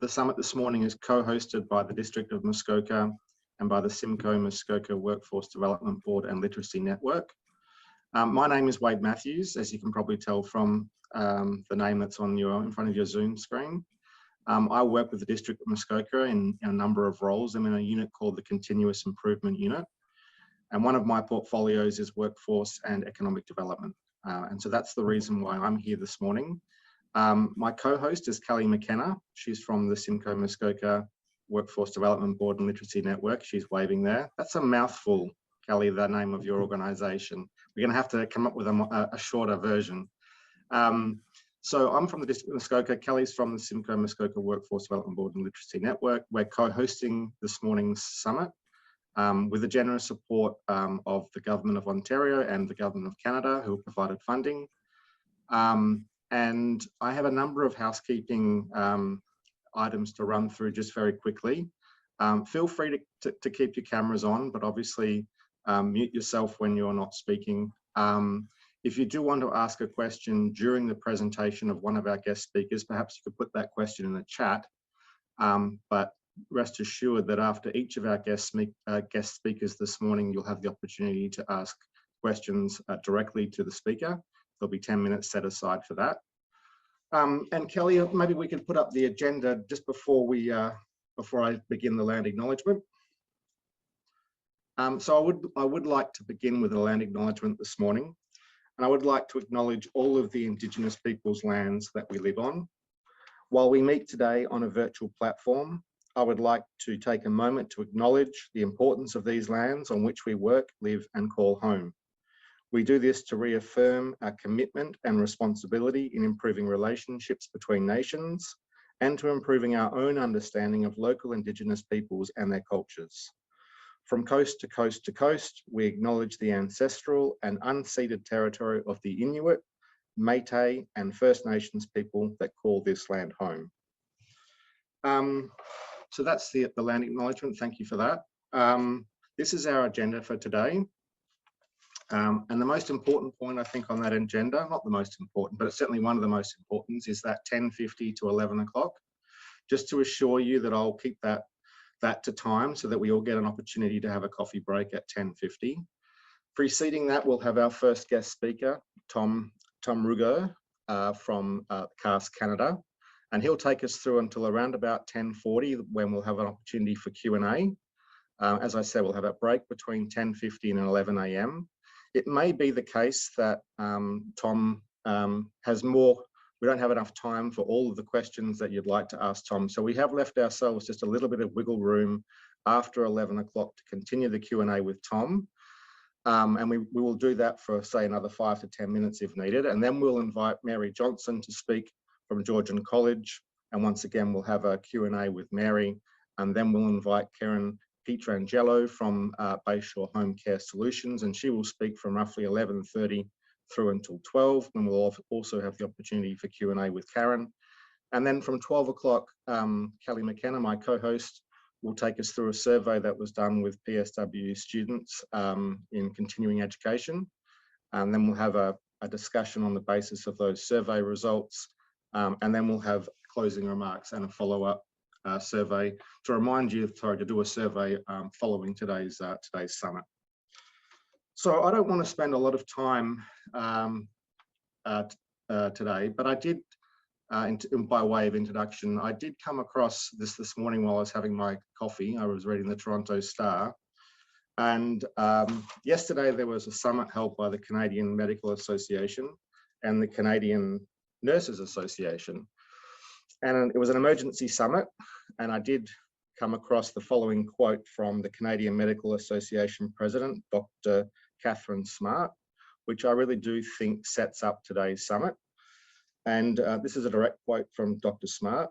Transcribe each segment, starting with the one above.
The summit this morning is co-hosted by the District of Muskoka and by the Simcoe Muskoka Workforce Development Board and Literacy Network. My name is Wade Matthews, as you can probably tell from the name that's on in front of your Zoom screen. I work with the District of Muskoka in a number of roles. I'm in a unit called the Continuous Improvement Unit. And one of my portfolios is workforce and economic development. And so that's the reason why I'm here this morning. My co-host is Kelly McKenna. She's from the Simcoe Muskoka Workforce Development Board and Literacy Network. She's waving there. That's a mouthful, Kelly, the name of your organisation. We're going to have to come up with a shorter version. So I'm from the District of Muskoka. Kelly's from the Simcoe Muskoka Workforce Development Board and Literacy Network. We're co-hosting this morning's summit with the generous support of the Government of Ontario and the Government of Canada, who provided funding. And I have a number of housekeeping items to run through just very quickly. Feel free to keep your cameras on, but obviously mute yourself when you're not speaking. If you do want to ask a question during the presentation of one of our guest speakers, perhaps you could put that question in the chat. But rest assured that after each of our guest speakers this morning, you'll have the opportunity to ask questions directly to the speaker. There'll be 10 minutes set aside for that. And Kelly, maybe we could put up the agenda just before I begin the land acknowledgement. So I would like to begin with a land acknowledgement this morning, and I would like to acknowledge all of the Indigenous people's lands that we live on. While we meet today on a virtual platform, I would like to take a moment to acknowledge the importance of these lands on which we work, live, and call home. We do this to reaffirm our commitment and responsibility in improving relationships between nations and to improving our own understanding of local Indigenous peoples and their cultures. From coast to coast to coast, we acknowledge the ancestral and unceded territory of the Inuit, Métis, and First Nations people that call this land home. So that's the land acknowledgement. Thank you for that. This is our agenda for today. And the most important point, I think, on that agenda, not the most important, but it's certainly one of the most important, is that 10:50 to 11 o'clock. Just to assure you that I'll keep that to time so that we all get an opportunity to have a coffee break at 10:50. Preceding that, we'll have our first guest speaker, Tom Rugo from CAST Canada, and he'll take us through until around about 10:40, when we'll have an opportunity for Q&A. As I said, we'll have a break between 10:50 and 11 a.m. It may be the case that Tom has more. We don't have enough time for all of the questions that you'd like to ask Tom. So we have left ourselves just a little bit of wiggle room after 11 o'clock to continue the Q&A with Tom. And we will do that for, say, another 5 to 10 minutes if needed. And then we'll invite Mary Johnson to speak from Georgian College. And once again, we'll have a Q&A with Mary. And then we'll invite Karen Pietrangelo from Bayshore Home Care Solutions, and she will speak from roughly 11:30 through until 12, and we'll also have the opportunity for Q&A with Karen. And then from 12 o'clock, Kelly McKenna, my co-host, will take us through a survey that was done with PSW students in continuing education. And then we'll have a discussion on the basis of those survey results, and then we'll have closing remarks and a follow-up survey to remind you, to do a survey following today's summit. So I don't want to spend a lot of time today, but I did, by way of introduction, I did come across this morning while I was having my coffee. I was reading the Toronto Star, and yesterday there was a summit held by the Canadian Medical Association and the Canadian Nurses Association. And it was an emergency summit, and I did come across the following quote from the Canadian Medical Association President, Dr. Catherine Smart, which I really do think sets up today's summit. And this is a direct quote from Dr. Smart.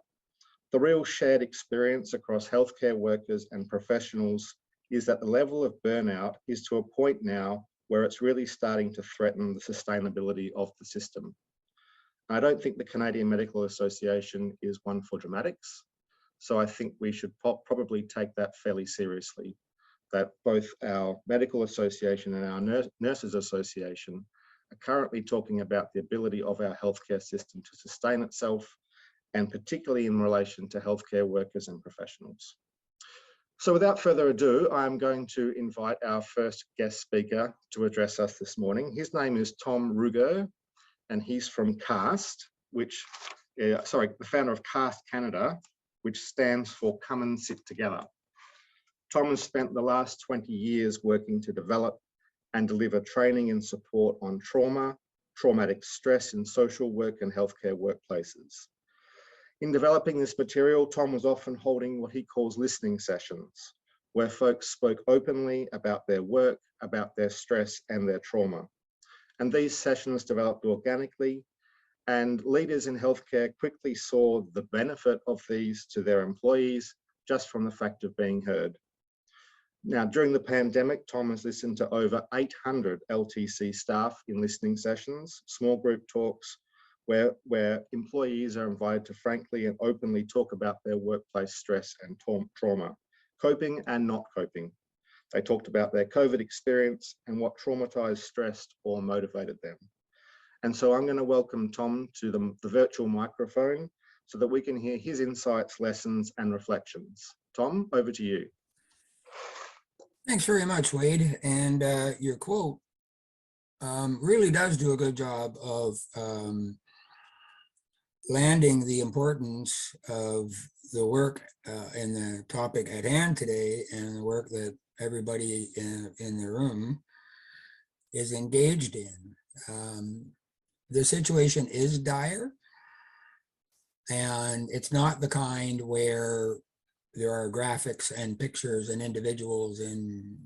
"The real shared experience across healthcare workers and professionals is that the level of burnout is to a point now where it's really starting to threaten the sustainability of the system." I don't think the Canadian Medical Association is one for dramatics. So I think we should probably take that fairly seriously, that both our Medical Association and our Nurses Association are currently talking about the ability of our healthcare system to sustain itself and particularly in relation to healthcare workers and professionals. So without further ado, I'm going to invite our first guest speaker to address us this morning. His name is Tom Rugo, and he's from CAST, the founder of CAST Canada, which stands for Come and Sit Together. Tom has spent the last 20 years working to develop and deliver training and support on trauma, traumatic stress in social work and healthcare workplaces. In developing this material, Tom was often holding what he calls listening sessions, where folks spoke openly about their work, about their stress and their trauma. And these sessions developed organically, and leaders in healthcare quickly saw the benefit of these to their employees just from the fact of being heard. Now, during the pandemic, Tom has listened to over 800 LTC staff in listening sessions, small group talks, where employees are invited to frankly and openly talk about their workplace stress and trauma, coping and not coping. They talked about their COVID experience and what traumatized, stressed, or motivated them. And so I'm going to welcome Tom to the virtual microphone so that we can hear his insights, lessons, and reflections. Tom, over to you. Thanks very much, Wade. And your quote really does do a good job of landing the importance of the work and the topic at hand today, and the work that everybody in the room is engaged in. The situation is dire, and it's not the kind where there are graphics and pictures and individuals and,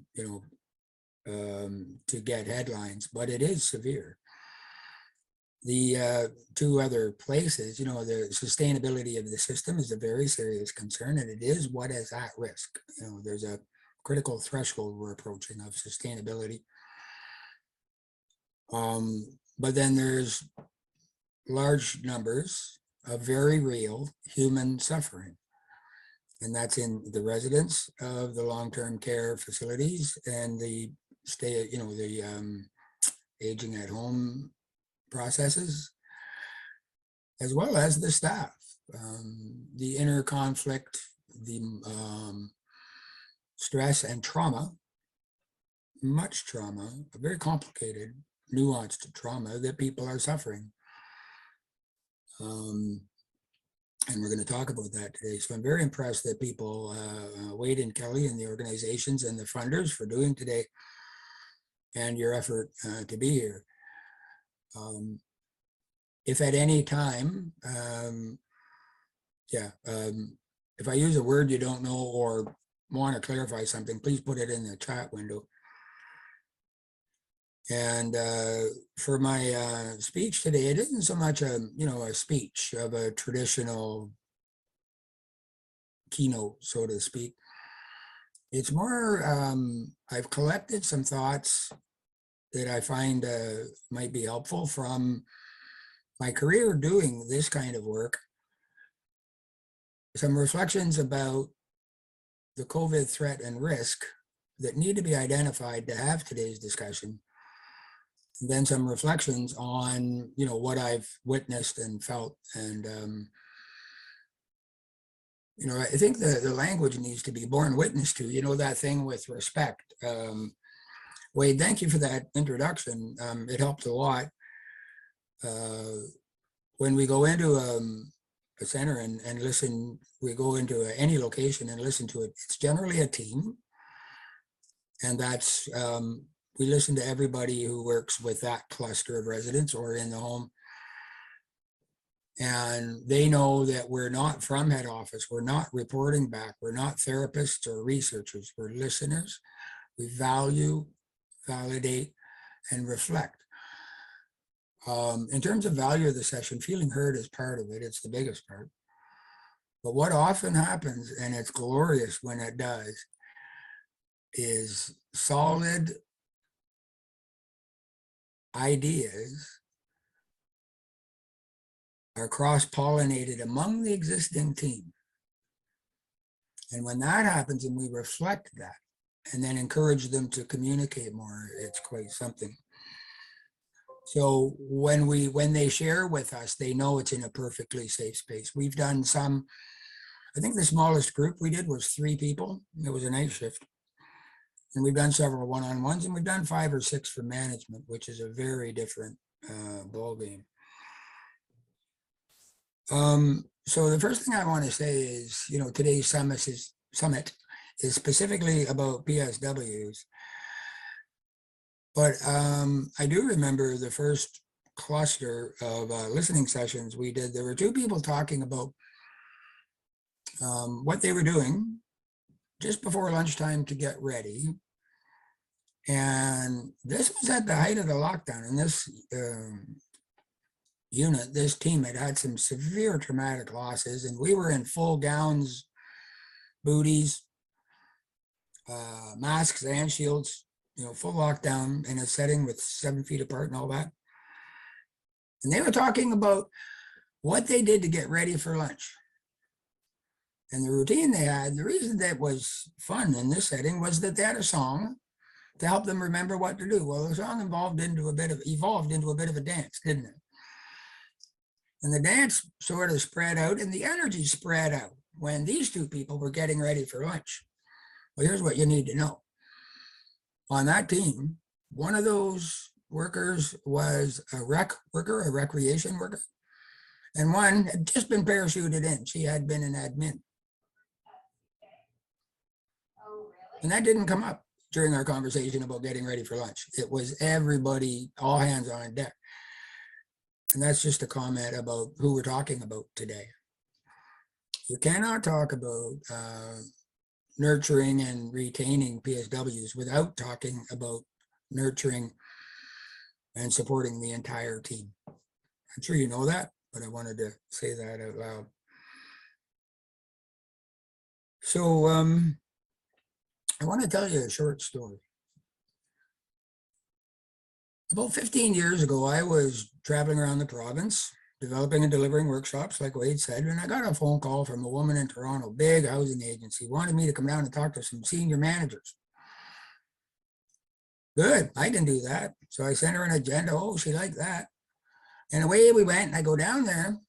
to get headlines, but it is severe. The two other places, the sustainability of the system is a very serious concern, and it is what is at risk. There's a critical threshold we're approaching of sustainability. But then there's large numbers of very real human suffering. And that's in the residents of the long-term care facilities and the aging at home processes, as well as the staff, the inner conflict, the stress and trauma, much trauma, a very complicated, nuanced trauma that people are suffering. And we're going to talk about that today. So I'm very impressed that people, Wade and Kelly and the organizations and the funders for doing today, and your effort to be here. If at any time, if I use a word you don't know or want to clarify something, please put it in the chat window. And for my speech today, it isn't so much a speech of a traditional keynote, so to speak. It's more, I've collected some thoughts that I find might be helpful from my career doing this kind of work. Some reflections about the COVID threat and risk that need to be identified to have today's discussion. And then some reflections on, what I've witnessed and felt. And, I think the language needs to be borne witness to, that thing with respect. Wade, thank you for that introduction. It helped a lot. When we go into a center and listen, we go into any location and listen to it, it's generally a team. And that's, we listen to everybody who works with that cluster of residents or in the home. And they know that we're not from head office. We're not reporting back. We're not therapists or researchers. We're listeners. We value, validate, and reflect. In terms of value of the session, feeling heard is part of it. It's the biggest part. But what often happens, and it's glorious when it does, is solid ideas are cross-pollinated among the existing team. And when that happens and we reflect that and then encourage them to communicate more, it's quite something. So when they share with us, they know it's in a perfectly safe space. We've done some, I think the smallest group we did was 3 people. It was a night shift. And we've done several one-on-ones, and we've done 5 or 6 for management, which is a very different ball game. So the first thing I want to say is, today's summit is specifically about PSWs. But I do remember the first cluster of listening sessions we did. There were 2 people talking about what they were doing just before lunchtime to get ready. And this was at the height of the lockdown. And this unit, this team had had some severe traumatic losses, and we were in full gowns, booties, masks and shields, full lockdown in a setting with 7 feet apart and all that. And they were talking about what they did to get ready for lunch. And the routine they had, the reason that was fun in this setting was that they had a song to help them remember what to do. Well, the song evolved into a bit of a dance, didn't it? And the dance sort of spread out, and the energy spread out when these 2 people were getting ready for lunch. Well, here's what you need to know. On that team, one of those workers was a recreation worker, and one had just been parachuted in. She had been an admin. And that didn't come up during our conversation about getting ready for lunch. It was everybody, all hands on deck. And that's just a comment about who we're talking about today. You cannot talk about nurturing and retaining PSWs without talking about nurturing and supporting the entire team. I'm sure you know that, but I wanted to say that out loud. So I want to tell you a short story. About 15 years ago, I was traveling around the province, developing and delivering workshops, like Wade said, and I got a phone call from a woman in Toronto, big housing agency, wanted me to come down and talk to some senior managers. Good, I can do that. So I sent her an agenda. Oh, she liked that. And away we went, and I go down there,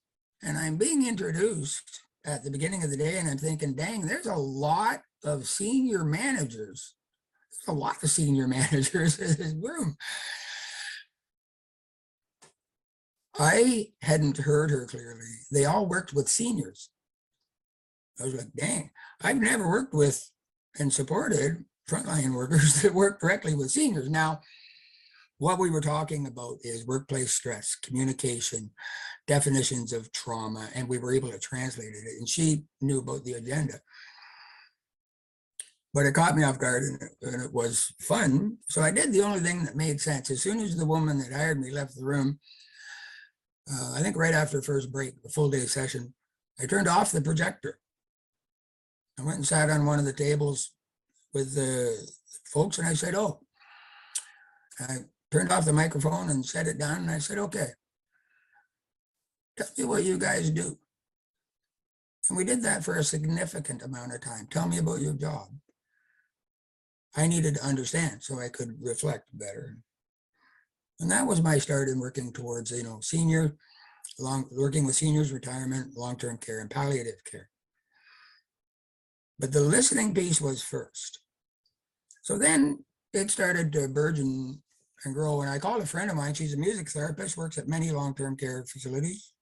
and I'm being introduced at the beginning of the day, and I'm thinking, dang, there's a lot of senior managers. There's a lot of senior managers in this room. I hadn't heard her clearly. They all worked with seniors. I was like, dang, I've never worked with and supported frontline workers that work directly with seniors. Now, what we were talking about is workplace stress, communication, definitions of trauma, and we were able to translate it. And she knew about the agenda. But it caught me off guard, and it was fun. So I did the only thing that made sense. As soon as the woman that hired me left the room, I think right after the first break, the full day session, I turned off the projector. I went and sat on one of the tables with the folks, and I said, oh, I turned off the microphone and set it down, and I said, okay, tell me what you guys do. And we did that for a significant amount of time. Tell me about your job. I needed to understand so I could reflect better. And that was my start in working towards, working with seniors, retirement, long-term care, and palliative care. But the listening piece was first. So then it started to burgeon and grow. And I called a friend of mine, she's a music therapist, works at many long-term care facilities.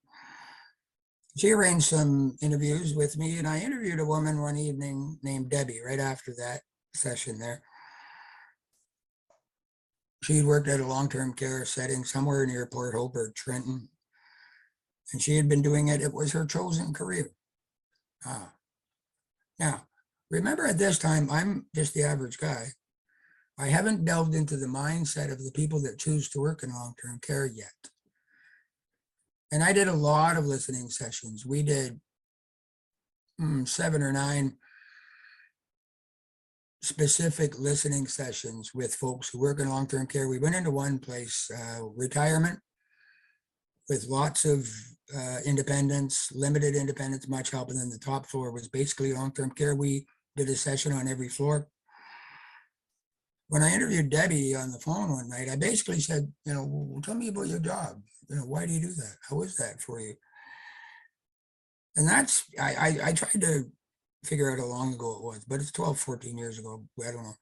She arranged some interviews with me, and I interviewed a woman one evening named Debbie right after that session there. She'd worked at a long-term care setting somewhere near Port Hope or Trenton, and she had been doing it. It was her chosen career. Now, remember at this time, I'm just the average guy. I haven't delved into the mindset of the people that choose to work in long-term care yet. And I did a lot of listening sessions. We did 7 or 9 specific listening sessions with folks who work in long-term care. We went into one place, retirement, with lots of independence, limited independence, much help. And then the top floor was basically long-term care. We did a session on every floor. When I interviewed Debbie on the phone one night, I basically said, well, tell me about your job. Why do you do that? How is that for you? And that's, I tried to figure out how long ago it was, but it's 12, 14 years ago. I don't know.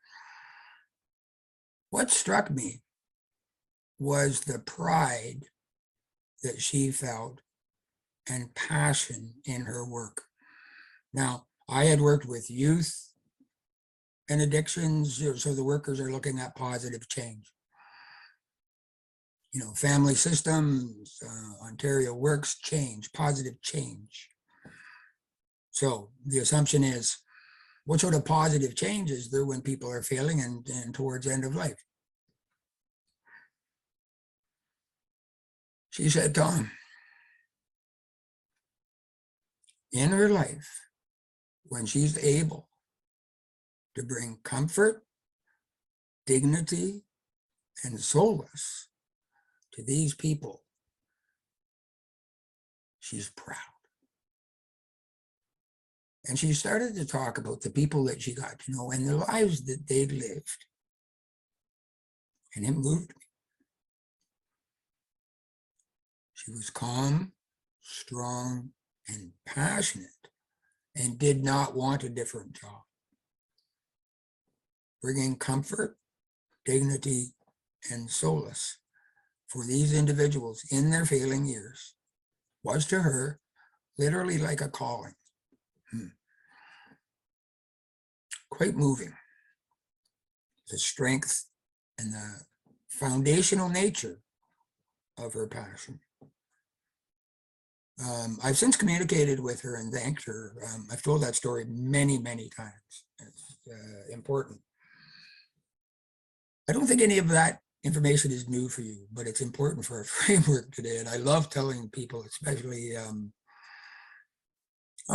What struck me was the pride that she felt and passion in her work. Now, I had worked with youth and addictions, so the workers are looking at positive change. Family systems, Ontario Works, change, positive change. So the assumption is, what sort of positive change is there when people are failing and towards end of life? She said, Tom, in her life, when she's able to bring comfort, dignity, and solace to these people, she's proud. And she started to talk about the people that she got to know and the lives that they'd lived. And it moved me. She was calm, strong, and passionate, and did not want a different job. Bringing comfort, dignity, and solace for these individuals in their failing years was to her literally like a calling. Quite moving. The strength and the foundational nature of her passion. I've since communicated with her and thanked her. I've told that story many, many times. It's important. I don't think any of that information is new for you, but it's important for our framework today. And I love telling people, especially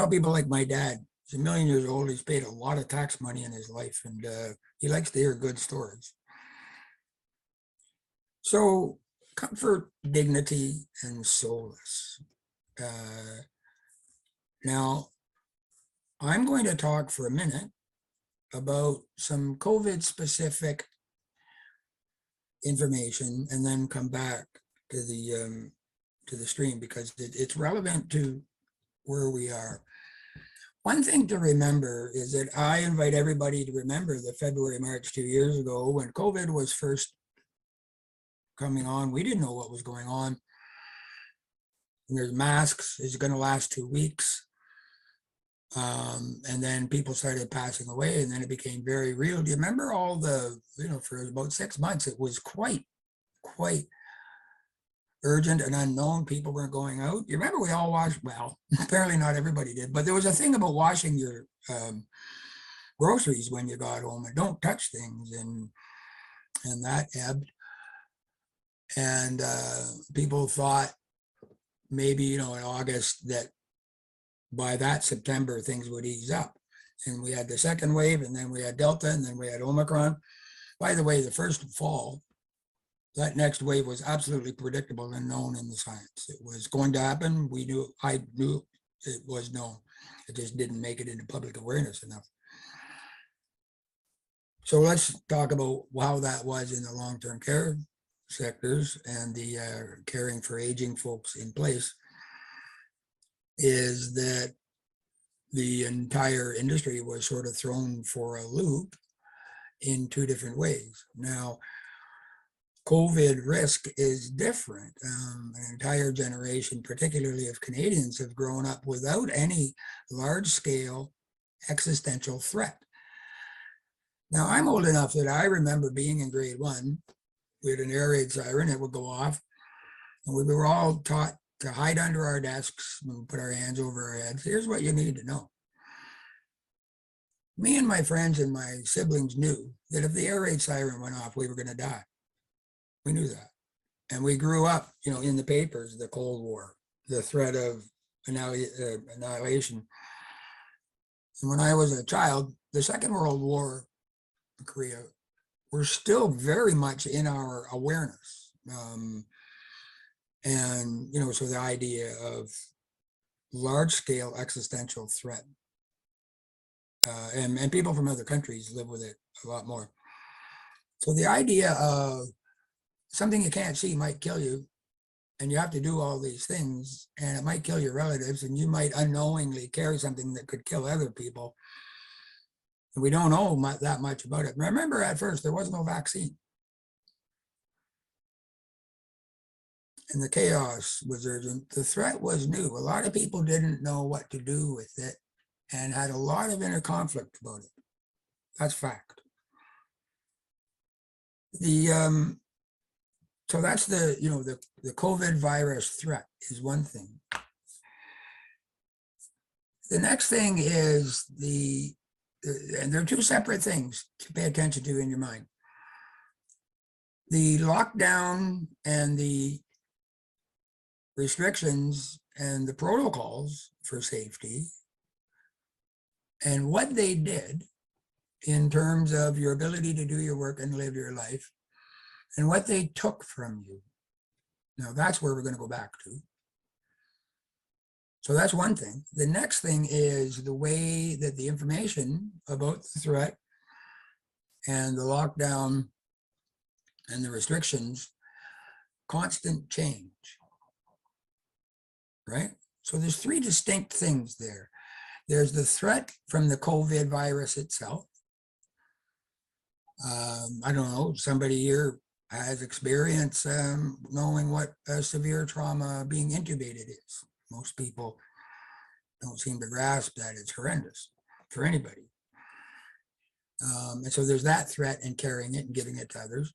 people like my dad. He's 1,000,000 years old. He's paid a lot of tax money in his life, and he likes to hear good stories. So comfort, dignity, and solace. Now, I'm going to talk for a minute about some COVID-specific information, and then come back to the stream because it's relevant to where we are. One thing to remember is that I invite everybody to remember the February, March 2 years ago when COVID was first coming on. We didn't know what was going on. And there's masks, it's going to last 2 weeks. And then people started passing away, and then it became very real. Do you remember all the, for about 6 months, it was quite urgent and unknown. People weren't going out. You remember we all washed, well, apparently not everybody did, but there was a thing about washing your groceries when you got home and don't touch things, and that ebbed. And people thought maybe, in August that by that September, things would ease up. And we had the second wave, and then we had Delta, and then we had Omicron. By the way, the first fall, that next wave was absolutely predictable and known in the science. It was going to happen. I knew it was known. It just didn't make it into public awareness enough. So let's talk about how that was in the long-term care sectors and the caring for aging folks in place. Is that the entire industry was sort of thrown for a loop in two different ways. Now, COVID risk is different. An entire generation, particularly of Canadians, have grown up without any large-scale existential threat. Now, I'm old enough that I remember being in grade 1 with an air raid siren. It would go off, and we were all taught to hide under our desks and put our hands over our heads. Here's what you need to know. Me and my friends and my siblings knew that if the air raid siren went off, we were going to die. We knew that. And we grew up, in the papers, the Cold War, the threat of annihilation. And when I was a child, the Second World War, Korea, were still very much in our awareness. And, so the idea of large-scale existential threat. And people from other countries live with it a lot more. So the idea of something you can't see might kill you, and you have to do all these things, and it might kill your relatives, and you might unknowingly carry something that could kill other people. And we don't know that much about it. Remember, at first, there was no vaccine. And the chaos was urgent. The threat was new. A lot of people didn't know what to do with it and had a lot of inner conflict about it. That's fact. So that's the COVID virus threat is one thing. The next thing is and there are two separate things to pay attention to in your mind. The lockdown and the restrictions and the protocols for safety and what they did in terms of your ability to do your work and live your life and what they took from you. Now that's where we're going to go back to. So that's one thing. The next thing is the way that the information about the threat and the lockdown and the restrictions, constant change, right? So there's three distinct things there. There's the threat from the COVID virus itself. I don't know, somebody here has experience knowing what severe trauma being intubated is. Most people don't seem to grasp that it's horrendous for anybody. And so there's that threat and carrying it and giving it to others.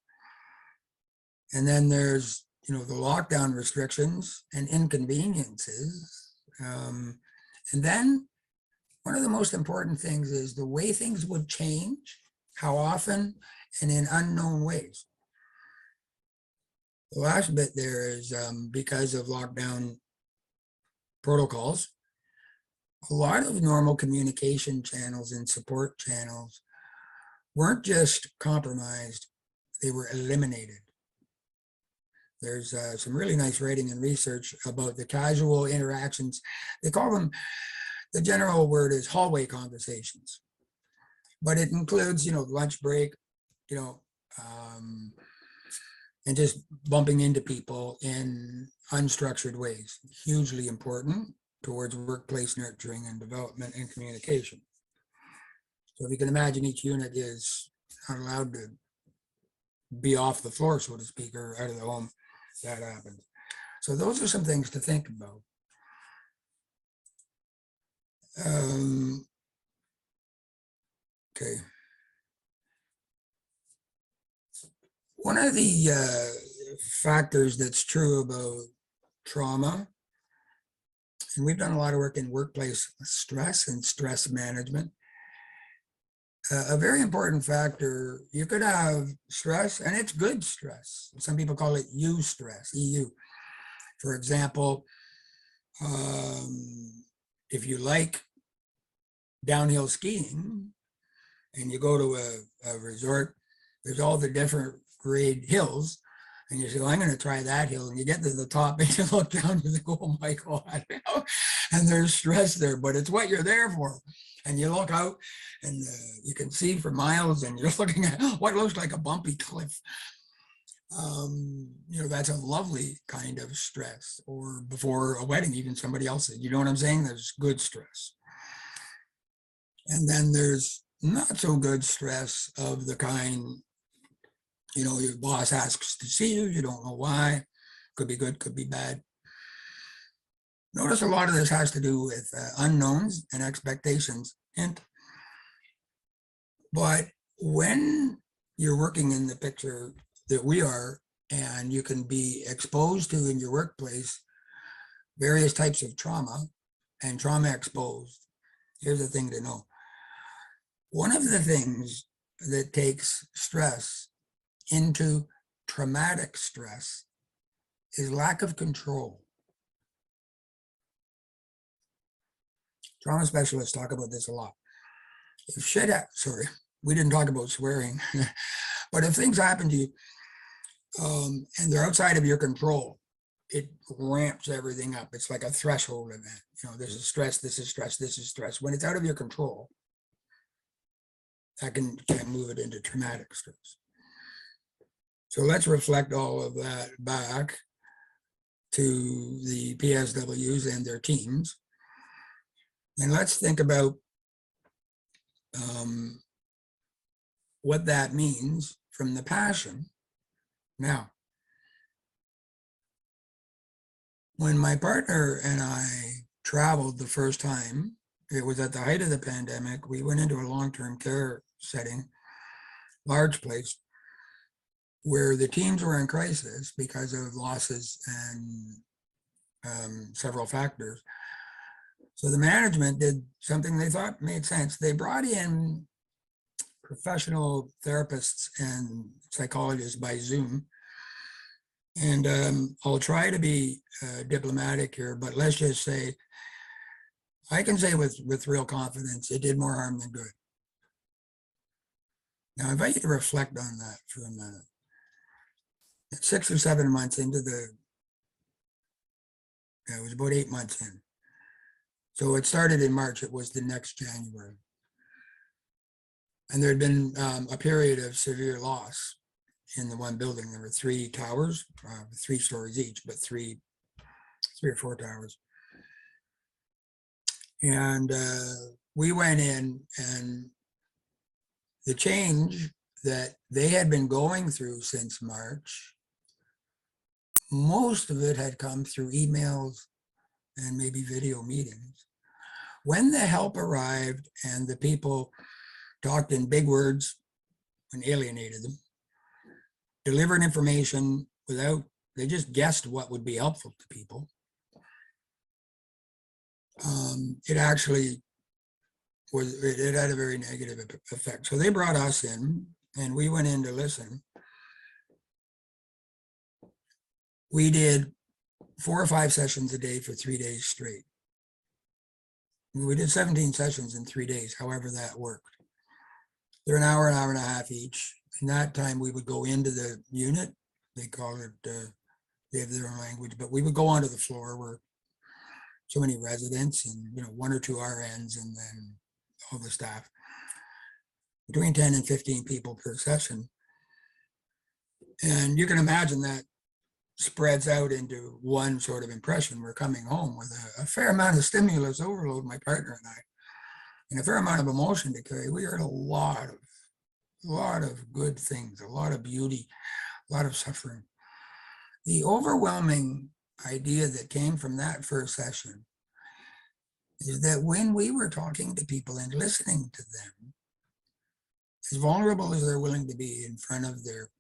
And then there's, the lockdown restrictions and inconveniences. And then one of the most important things is the way things would change, how often, and in unknown ways. The last bit there is because of lockdown protocols, a lot of normal communication channels and support channels weren't just compromised, they were eliminated. There's some really nice writing and research about the casual interactions. They call them, the general word is hallway conversations, but it includes, lunch break, and just bumping into people in unstructured ways, hugely important towards workplace nurturing and development and communication. So if you can imagine, each unit is not allowed to be off the floor, so to speak, or out of the home. That happens. So those are some things to think about. Okay. One of the factors that's true about trauma, and we've done a lot of work in workplace stress and stress management. A very important factor, you could have stress, and it's good stress. Some people call it eustress, EU. For example, if you like downhill skiing and you go to a resort, there's all the different grade hills, and you say, well, I'm going to try that hill, and you get to the top and you look down and you think, oh my God, and there's stress there, but it's what you're there for. And you look out and you can see for miles, and you're looking at what looks like a bumpy cliff. That's a lovely kind of stress. Or before a wedding, even somebody else said, you know what I'm saying? There's good stress. And then there's not so good stress of the kind, your boss asks to see you, you don't know why. Could be good, could be bad. Notice a lot of this has to do with unknowns and expectations. But when you're working in the picture that we are, and you can be exposed to in your workplace various types of trauma and trauma exposed, here's the thing to know. One of the things that takes stress into traumatic stress is lack of control. Trauma specialists talk about this a lot. If shit sorry, we didn't talk about swearing, but if things happen to you and they're outside of your control, it ramps everything up. It's like a threshold event. This is stress, this is stress, this is stress. When it's out of your control, that can move it into traumatic stress. So let's reflect all of that back to the PSWs and their teams. And let's think about what that means from the passion. Now, when my partner and I traveled the first time, it was at the height of the pandemic. We went into a long-term care setting, large place, where the teams were in crisis because of losses and several factors. So the management did something they thought made sense. They brought in professional therapists and psychologists by Zoom. And I'll try to be diplomatic here, but let's just say, I can say with real confidence, it did more harm than good. Now, I invite you to reflect on that for a minute. 6 or 7 months into it was about 8 months in. So it started in March, it was the next January. And there had been a period of severe loss in the one building. There were 3 towers, 3 stories each, but 3 or 4 towers. And we went in, and the change that they had been going through since March, most of it had come through emails and maybe video meetings. When the help arrived and the people talked in big words and alienated them, delivered information without, they just guessed what would be helpful to people. It actually was, it had a very negative effect. So they brought us in and we went in to listen. We did 4 or 5 sessions a day for 3 days straight. We did 17 sessions in 3 days, however that worked. They're an hour and a half each. In that time, we would go into the unit. They call it, they have their own language, but we would go onto the floor where so many residents and 1 or 2 RNs and then all the staff, between 10 and 15 people per session. And you can imagine that spreads out into one sort of impression. We're coming home with a fair amount of stimulus overload, my partner and I, and a fair amount of emotion to carry. We heard a lot of good things, a lot of beauty, a lot of suffering. The overwhelming idea that came from that first session is that when we were talking to people and listening to them, as vulnerable as they're willing to be in front of their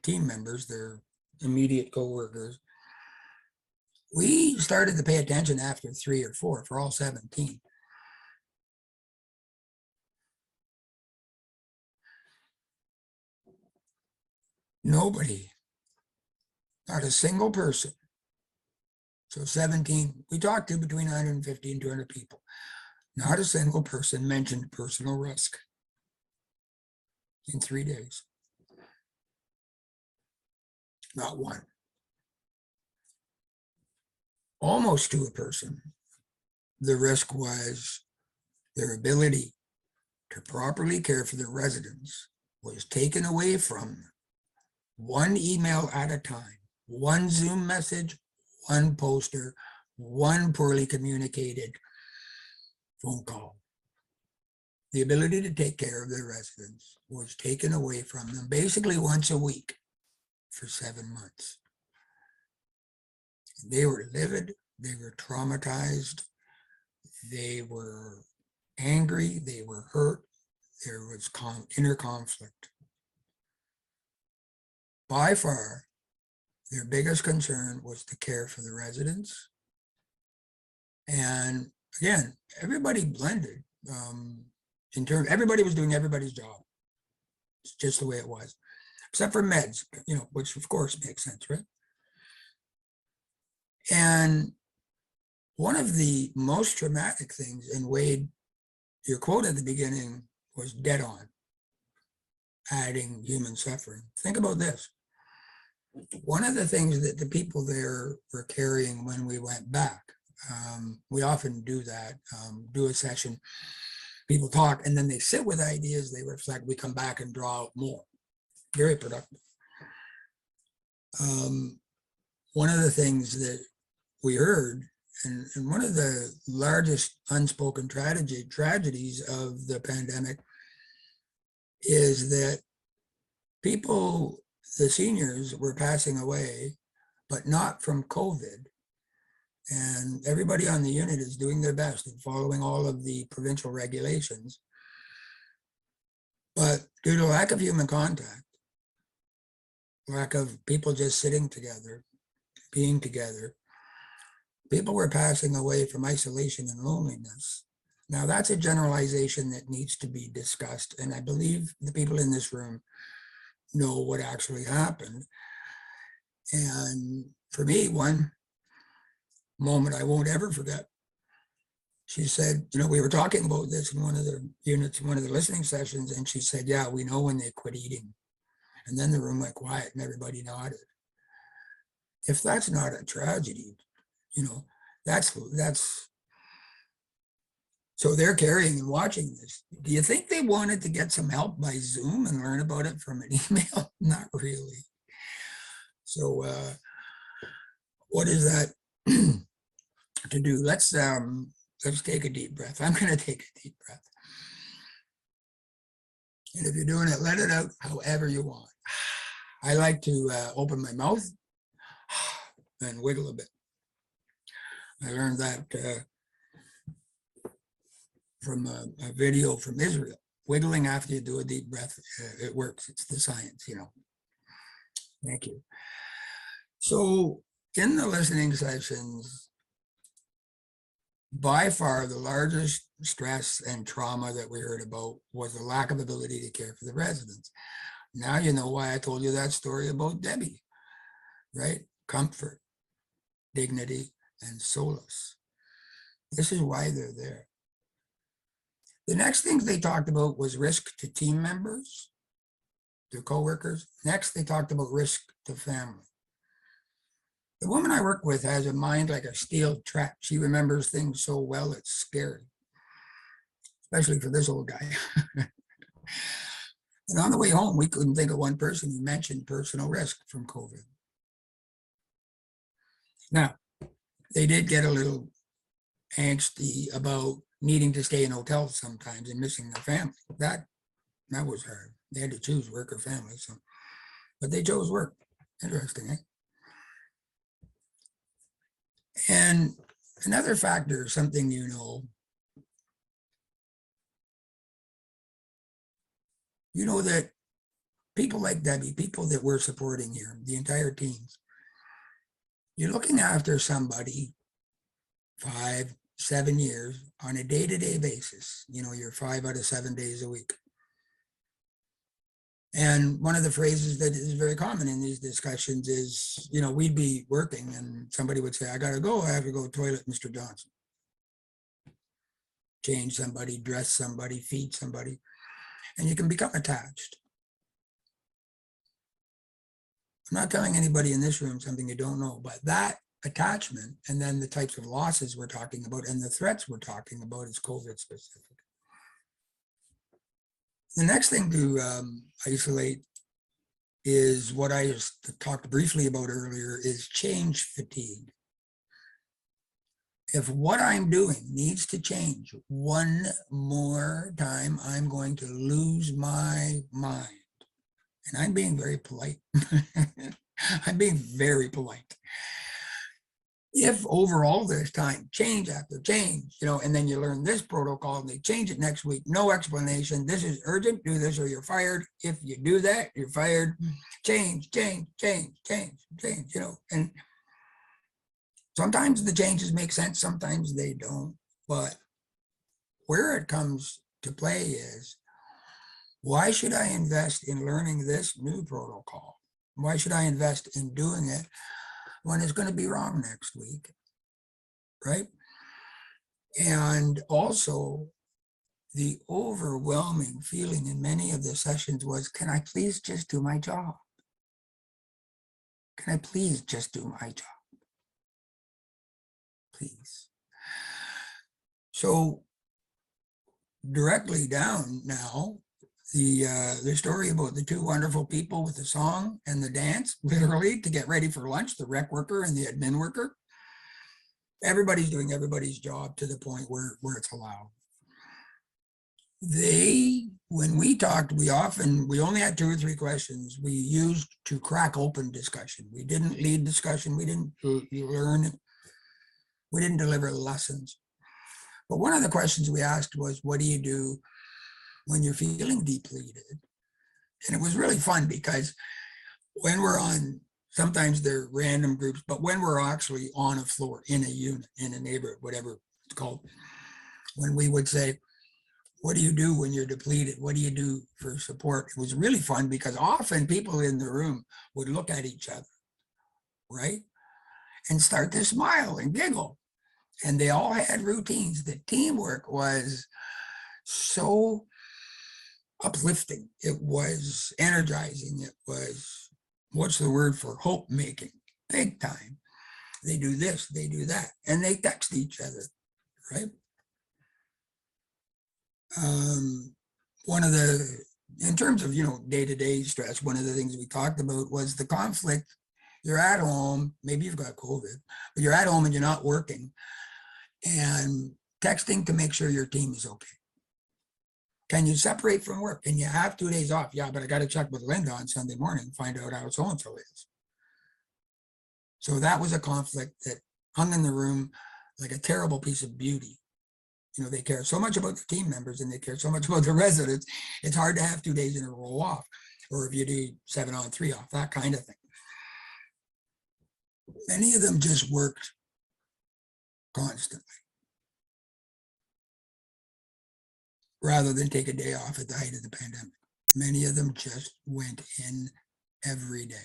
team members, their immediate coworkers, we started to pay attention after 3 or 4 for all 17. Nobody, not a single person. So 17, we talked to between 150 and 200 people. Not a single person mentioned personal risk in 3 days. Not one. Almost to a person, the risk was their ability to properly care for their residents was taken away from them. 1 email at a time, 1 Zoom message, 1 poster, 1 poorly communicated phone call. The ability to take care of their residents was taken away from them basically once a week for 7 months. They were livid, they were traumatized, they were angry, they were hurt, there was inner conflict. By far, their biggest concern was to care for the residents. And again, everybody blended. Everybody was doing everybody's job. It's just the way it was, except for meds, which of course makes sense, right? And one of the most traumatic things, and Wade, your quote at the beginning was dead on, adding human suffering. Think about this. One of the things that the people there were carrying when we went back, we often do that, do a session, people talk, and then they sit with ideas, they reflect, we come back and draw out more. Very productive. One of the things that we heard, and one of the largest unspoken tragedies of the pandemic is that people, the seniors, were passing away, but not from COVID. And everybody on the unit is doing their best in following all of the provincial regulations. But due to lack of human contact, lack of people just sitting together, being together, people were passing away from isolation and loneliness. Now, that's a generalization that needs to be discussed. And I believe the people in this room know what actually happened. And for me, one moment I won't ever forget, she said, you know, we were talking about this in one of the units, one of the listening sessions, and she said, yeah, we know when they quit eating. And then the room went quiet and everybody nodded. If that's not a tragedy, you know, that's, so they're carrying and watching this. Do you think they wanted to get some help by Zoom and learn about it from an email? Not really. So what is that to do? Let's take a deep breath. I'm going to take a deep breath. And if you're doing it, let it out however you want. I like to open my mouth and wiggle a bit. I learned that from a video from Israel. Wiggling after you do a deep breath, it works. It's the science, you know. Thank you. So in the listening sessions, by far the largest stress and trauma that we heard about was the lack of ability to care for the residents. Now you know why I told you that story about Debbie, right? Comfort, dignity, and solace. This is why they're there. The next things they talked about was risk to team members, their coworkers. Next, they talked about risk to family. The woman I work with has a mind like a steel trap. She remembers things so well, it's scary, especially for this old guy. And on the way home, we couldn't think of one person who mentioned personal risk from COVID. Now, they did get a little angsty about needing to stay in hotels sometimes and missing their family. That was hard. They had to choose work or family. So, but they chose work. Interesting, eh? And another factor, something you know that people like Debbie, people that we're supporting here, the entire teams, you're looking after somebody 5, 7 years on a day-to-day basis. You know, you're 5 out of 7 days a week. And one of the phrases that is very common in these discussions is, you know, we'd be working and somebody would say, I got to go. I have to go to the toilet, Mr. Johnson. Change somebody, dress somebody, feed somebody, and you can become attached. I'm not telling anybody in this room something you don't know, but that attachment and then the types of losses we're talking about and the threats we're talking about is COVID specific. The next thing to isolate is what I just talked briefly about earlier, is change fatigue. If what I'm doing needs to change one more time, I'm going to lose my mind. And I'm being very polite. I'm being very polite. If over all this time, change after change, you know, and then you learn this protocol and they change it next week, no explanation. This is urgent, do this or you're fired. If you do that, you're fired. Change, you know. And sometimes the changes make sense, sometimes they don't. But where it comes to play is, why should I invest in learning this new protocol? Why should I invest in doing it when it's going to be wrong next week, right? And also, the overwhelming feeling in many of the sessions was, can I please just do my job? Can I please just do my job? Please. So directly down now, the story about the two wonderful people with the song and the dance, literally to get ready for lunch, the rec worker and the admin worker. Everybody's doing everybody's job to the point where it's allowed. When we talked, we only had 2 or 3 questions we used to crack open discussion. We didn't lead discussion. We didn't learn. We didn't deliver lessons. But one of the questions we asked was, what do you do when you're feeling depleted? And it was really fun because when we're on, sometimes they're random groups, but when we're actually on a floor, in a unit, in a neighborhood, whatever it's called, when we would say, what do you do when you're depleted? What do you do for support? It was really fun because often people in the room would look at each other, right? And start to smile and giggle. And they all had routines. The teamwork was so uplifting. It was energizing. It was, what's the word for hope making? Big time. They do this, they do that, and they text each other, right? One of the, in terms of, day-to-day stress, one of the things we talked about was the conflict. You're at home, maybe you've got COVID, but you're at home and you're not working, and texting to make sure your team is okay. Can you separate from work? Can you have 2 days off? Yeah, but I got to check with Linda on Sunday morning, find out how so-and-so is. So that was a conflict that hung in the room like a terrible piece of beauty. They care so much about the team members and they care so much about the residents. It's hard to have 2 days in a row off, or if you do 7 on 3 off, that kind of thing. Many of them just worked constantly rather than take a day off at the height of the pandemic. Many of them just went in every day.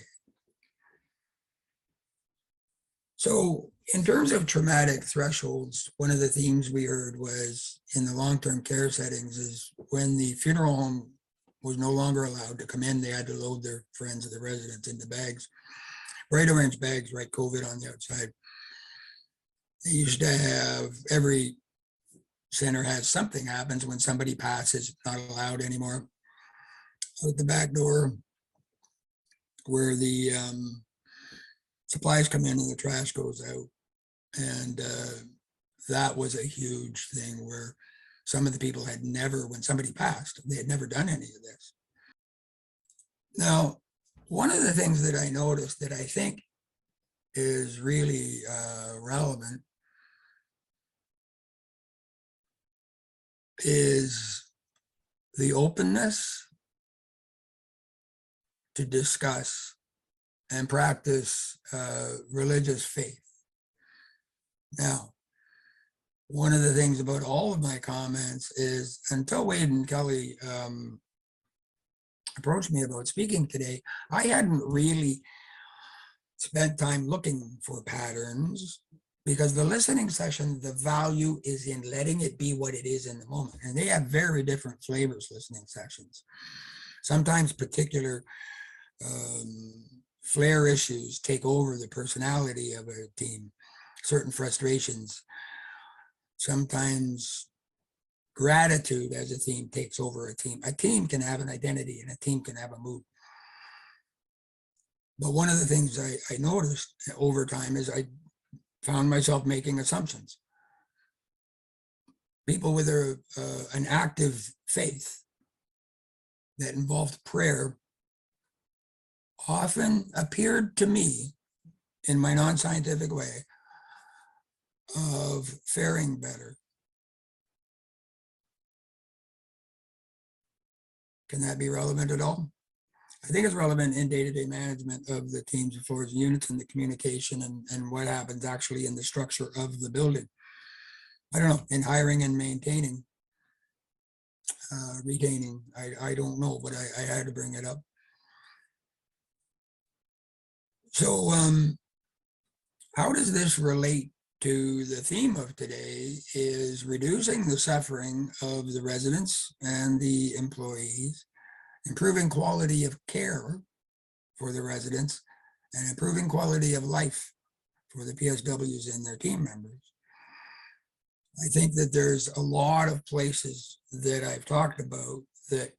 So in terms of traumatic thresholds, one of the themes we heard was in the long-term care settings is when the funeral home was no longer allowed to come in, they had to load their friends or the residents into bags, bright orange bags, write COVID on the outside. They used to have, every center has something happens when somebody passes, not allowed anymore. Out the back door where the supplies come in and the trash goes out. And that was a huge thing where some of the people had never, when somebody passed, they had never done any of this. Now, one of the things that I noticed that I think is really relevant is the openness to discuss and practice religious faith. Now, one of the things about all of my comments is until Wade and Kelly approached me about speaking today, I hadn't really spent time looking for patterns, because the listening session, the value is in letting it be what it is in the moment. And they have very different flavors, listening sessions. Sometimes particular flair issues take over the personality of a team, certain frustrations. Sometimes gratitude as a theme takes over a team. A team can have an identity and a team can have a mood. But one of the things I noticed over time is I found myself making assumptions. People with an active faith that involved prayer often appeared to me, in my non-scientific way, of faring better. Can that be relevant at all? I think it's relevant in day-to-day management of the teams, floors, and units, and the communication and what happens actually in the structure of the building. I don't know, in hiring and maintaining, retaining, I don't know, but I had to bring it up. So how does this relate to the theme of today, is reducing the suffering of the residents and the employees, improving quality of care for the residents, and improving quality of life for the PSWs and their team members. I think that there's a lot of places that I've talked about that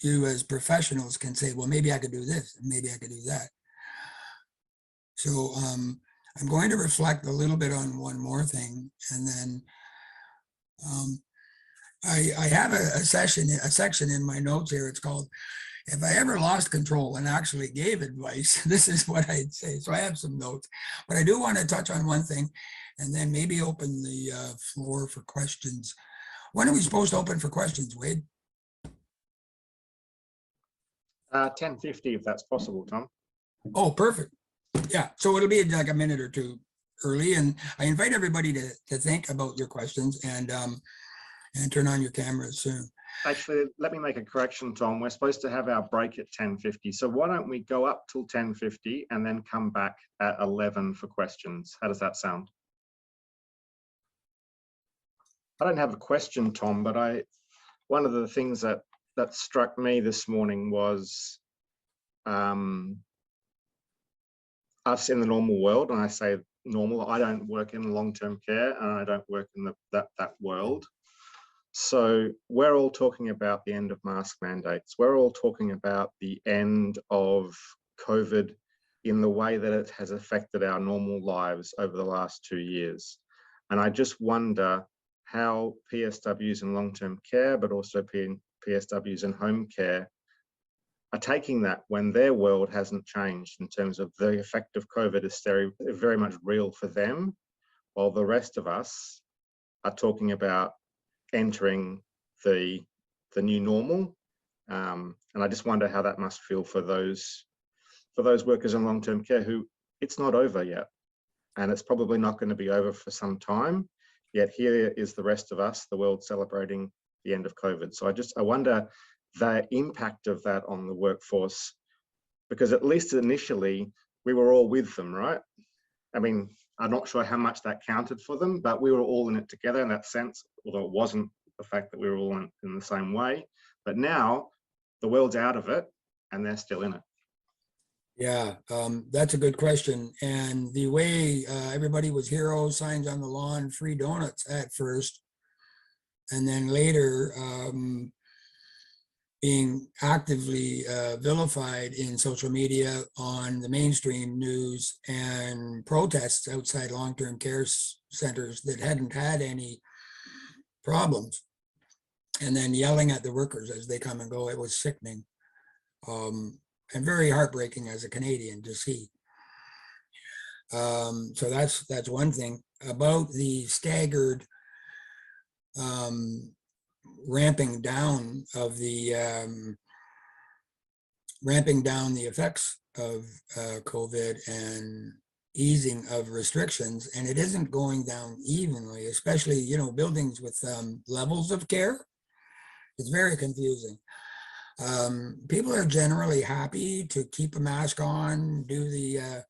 you as professionals can say, well, maybe I could do this, and maybe I could do that. So I'm going to reflect a little bit on one more thing, and then I have a section in my notes here. It's called, if I ever lost control and actually gave advice, this is what I'd say. So I have some notes, but I do want to touch on one thing and then maybe open the floor for questions. When are we supposed to open for questions, Wade? 10:50, if that's possible, Tom. Oh, perfect. Yeah, so it'll be like a minute or two early, and I invite everybody to think about your questions and turn on your cameras soon. Actually, let me make a correction, Tom. We're supposed to have our break at 10:50. So why don't we go up till 10:50 and then come back at 11 for questions? How does that sound? I don't have a question, Tom, but one of the things that struck me this morning was us in the normal world. And I say normal, I don't work in long-term care and I don't work in that world. So we're all talking about the end of mask mandates. We're all talking about the end of COVID in the way that it has affected our normal lives over the last 2 years. And I just wonder how PSWs in long-term care, but also PSWs in home care are taking that when their world hasn't changed in terms of the effect of COVID is very, very much real for them, while the rest of us are talking about entering the new normal. And I just wonder how that must feel for those workers in long-term care who it's not over yet. And it's probably not going to be over for some time. Yet here is the rest of us, the world, celebrating the end of COVID. So I wonder the impact of that on the workforce, because at least initially we were all with them, right? I mean, I'm not sure how much that counted for them, but we were all in it together in that sense, although it wasn't the fact that we were all in the same way. But now the world's out of it and they're still in it. Yeah, that's a good question. And the way everybody was heroes, signs on the lawn, free donuts at first, and then later being actively vilified in social media, on the mainstream news, and protests outside long-term care centers that hadn't had any problems, and then yelling at the workers as they come and go. It was sickening and very heartbreaking as a Canadian to see. So that's one thing. About the staggered ramping down the effects of COVID and easing of restrictions, and it isn't going down evenly, especially, you know, buildings with levels of care. It's very confusing. People are generally happy to keep a mask on, do the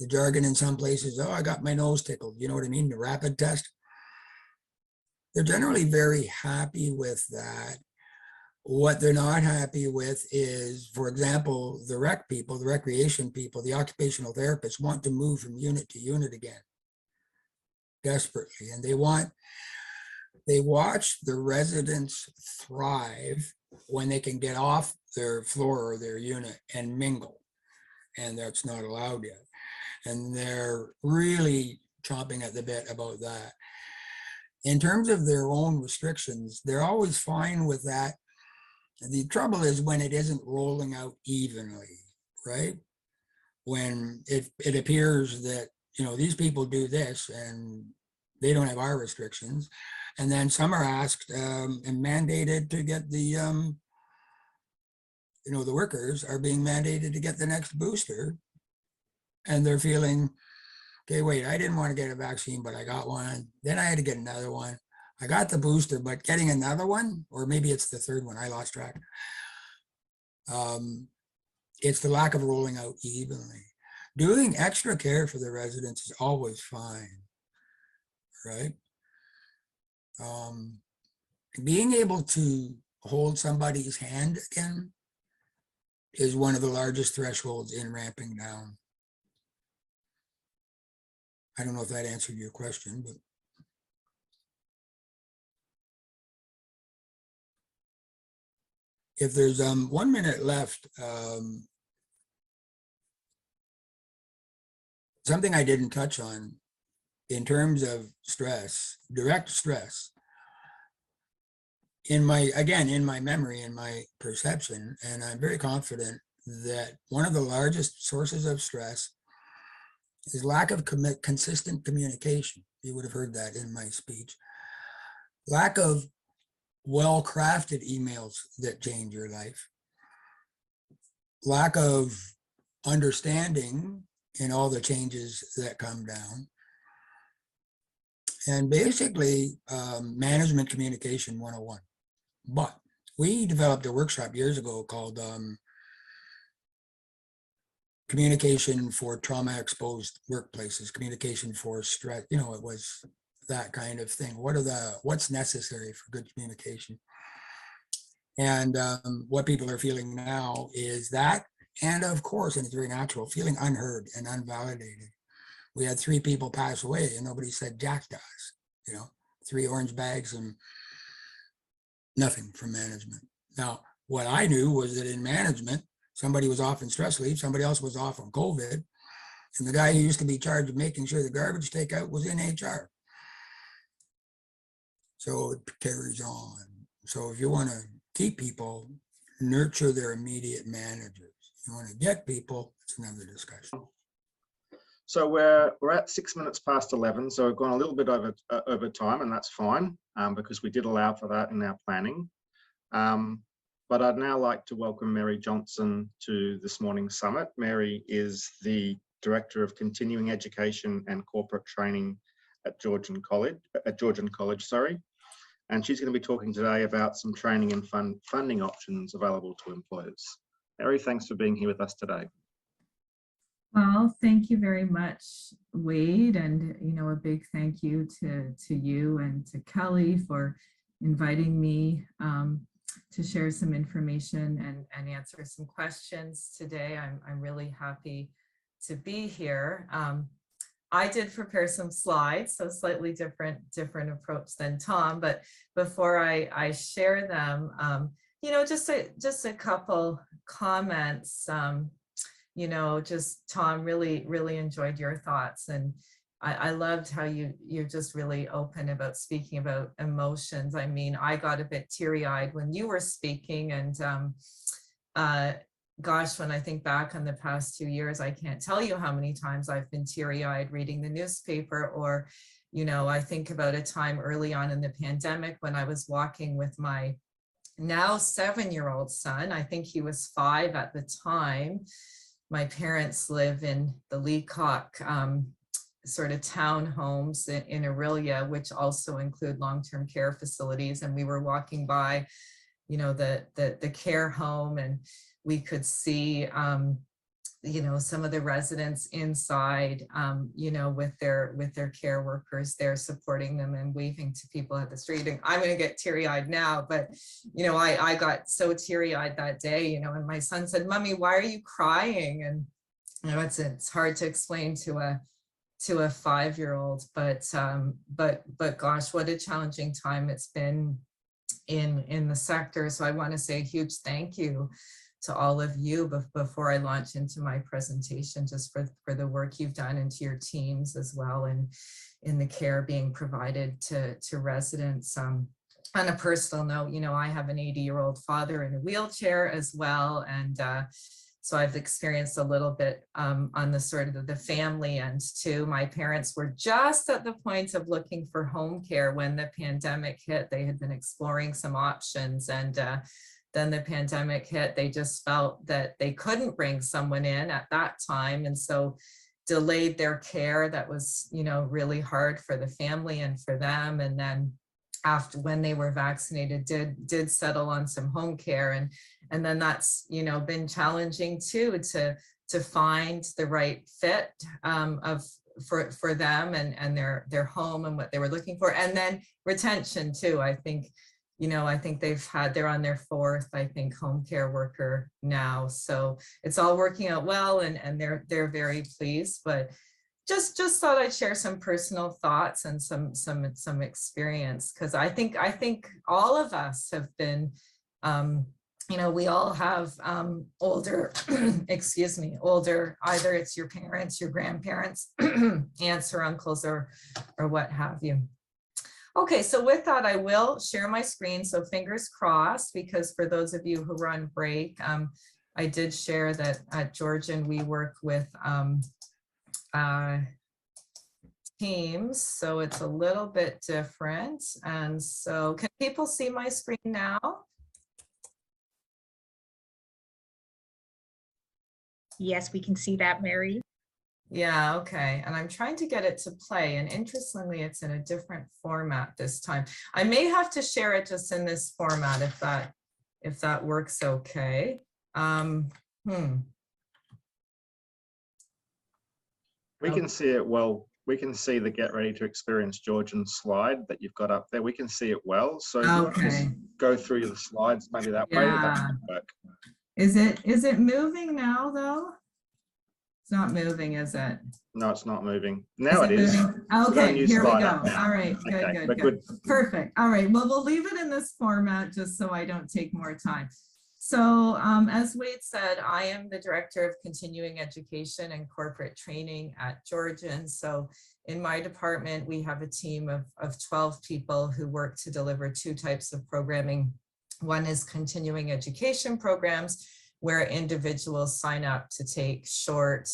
jargon in some places. Oh, I got my nose tickled. You know what I mean? The rapid test. They're generally very happy with that. What they're not happy with is, for example, the rec people, the recreation people, the occupational therapists want to move from unit to unit again, desperately. And they watch the residents thrive when they can get off their floor or their unit and mingle. And that's not allowed yet. And they're really chomping at the bit about that. In terms of their own restrictions, they're always fine with that. The trouble is when it isn't rolling out evenly, right? When it appears that, you know, these people do this and they don't have our restrictions. And then some are asked and mandated to get the, you know, the workers are being mandated to get the next booster. And they're feeling, okay, wait, I didn't want to get a vaccine, but I got one. Then I had to get another one. I got the booster, but getting another one, or maybe it's the third one, I lost track. It's the lack of rolling out evenly. Doing extra care for the residents is always fine, right? Being able to hold somebody's hand again is one of the largest thresholds in ramping down. I don't know if that answered your question, but. if there's 1 minute left, something I didn't touch on in terms of stress, direct stress, in my memory, in my perception, and I'm very confident that one of the largest sources of stress is lack of consistent communication. You would have heard that in my speech. Lack of well-crafted emails that change your life. Lack of understanding in all the changes that come down. And basically, management communication 101. But we developed a workshop years ago called Communication for Trauma-Exposed Workplaces, Communication for Stress. You know, it was that kind of thing. What's necessary for good communication? And what people are feeling now is that, and of course, and it's very natural, feeling unheard and unvalidated. We had 3 people pass away and nobody said jack to us, you know, 3 orange bags and nothing from management. Now, what I knew was that in management, somebody was off in stress leave, somebody else was off on COVID, and the guy who used to be charged of making sure the garbage takeout was in HR. So it carries on. So if you want to keep people, nurture their immediate managers. You want to get people, it's another discussion. So we're at 6 minutes past 11, so we've gone a little bit over time, and that's fine because we did allow for that in our planning. But I'd now like to welcome Mary Johnson to this morning's summit. Mary is the Director of Continuing Education and Corporate Training at Georgian College, and she's going to be talking today about some training and funding options available to employers. Mary, thanks for being here with us today. Well, thank you very much, Wade, and a big thank you to you and to Kelly for inviting me to share some information and answer some questions today. I'm really happy to be here. I did prepare some slides, so slightly different approach than Tom, but before I share them, just a couple comments. Just Tom, really enjoyed your thoughts, and I loved how you're just really open about speaking about emotions. I mean, I got a bit teary-eyed when you were speaking, and gosh, when I think back on the past 2 years, I can't tell you how many times I've been teary-eyed reading the newspaper, or I think about a time early on in the pandemic when I was walking with my now 7-year-old son. I think he was 5 at the time. My parents live in the Leacock sort of townhomes in Aurelia, which also include long-term care facilities. And we were walking by, the care home, and we could see, some of the residents inside, with their care workers there supporting them and waving to people at the street. And I'm going to get teary-eyed now, but I got so teary-eyed that day, and my son said, "Mommy, why are you crying?" And it's hard to explain to a 5-year-old, but gosh, what a challenging time it's been in the sector. So I want to say a huge thank you to all of you before I launch into my presentation, just for the work you've done, and to your teams as well, and in the care being provided to residents. On a personal note, I have an 80-year-old father in a wheelchair as well, and so I've experienced a little bit on the sort of the family end too. My parents were just at the point of looking for home care when the pandemic hit. They had been exploring some options, and then the pandemic hit. They just felt that they couldn't bring someone in at that time, and so delayed their care. That was, really hard for the family and for them. And then after, when they were vaccinated, did settle on some home care, and then that's been challenging too, to find the right fit for them and their home and what they were looking for, and then retention too. I think they're on their 4th, I think, home care worker now. So it's all working out well, and they're very pleased. But just thought I'd share some personal thoughts and some experience, because I think all of us have been we all have older, excuse me, older, either it's your parents, your grandparents, aunts or uncles, or what have you. Okay, so with that, I will share my screen. So fingers crossed, because for those of you who are on break, I did share that at Georgian, we work with Teams, so it's a little bit different. And so can people see my screen now? Yes, we can see that, Mary. Yeah, okay. And I'm trying to get it to play. And interestingly, it's in a different format this time. I may have to share it just in this format if that works okay. We can see it well. We can see the Get Ready to Experience Georgian slide that you've got up there. We can see it well. So if you want to just go through the slides, maybe that way, that might work. Is it moving now though? It's not moving, is it? No, it's not moving. Now it is. Okay, here we go. Now. All right, good. Perfect. All right, well, we'll leave it in this format just so I don't take more time. So as Wade said, I am the Director of Continuing Education and Corporate Training at Georgian. So in my department, we have a team of 12 people who work to deliver two types of programming. One is continuing education programs, where individuals sign up to take short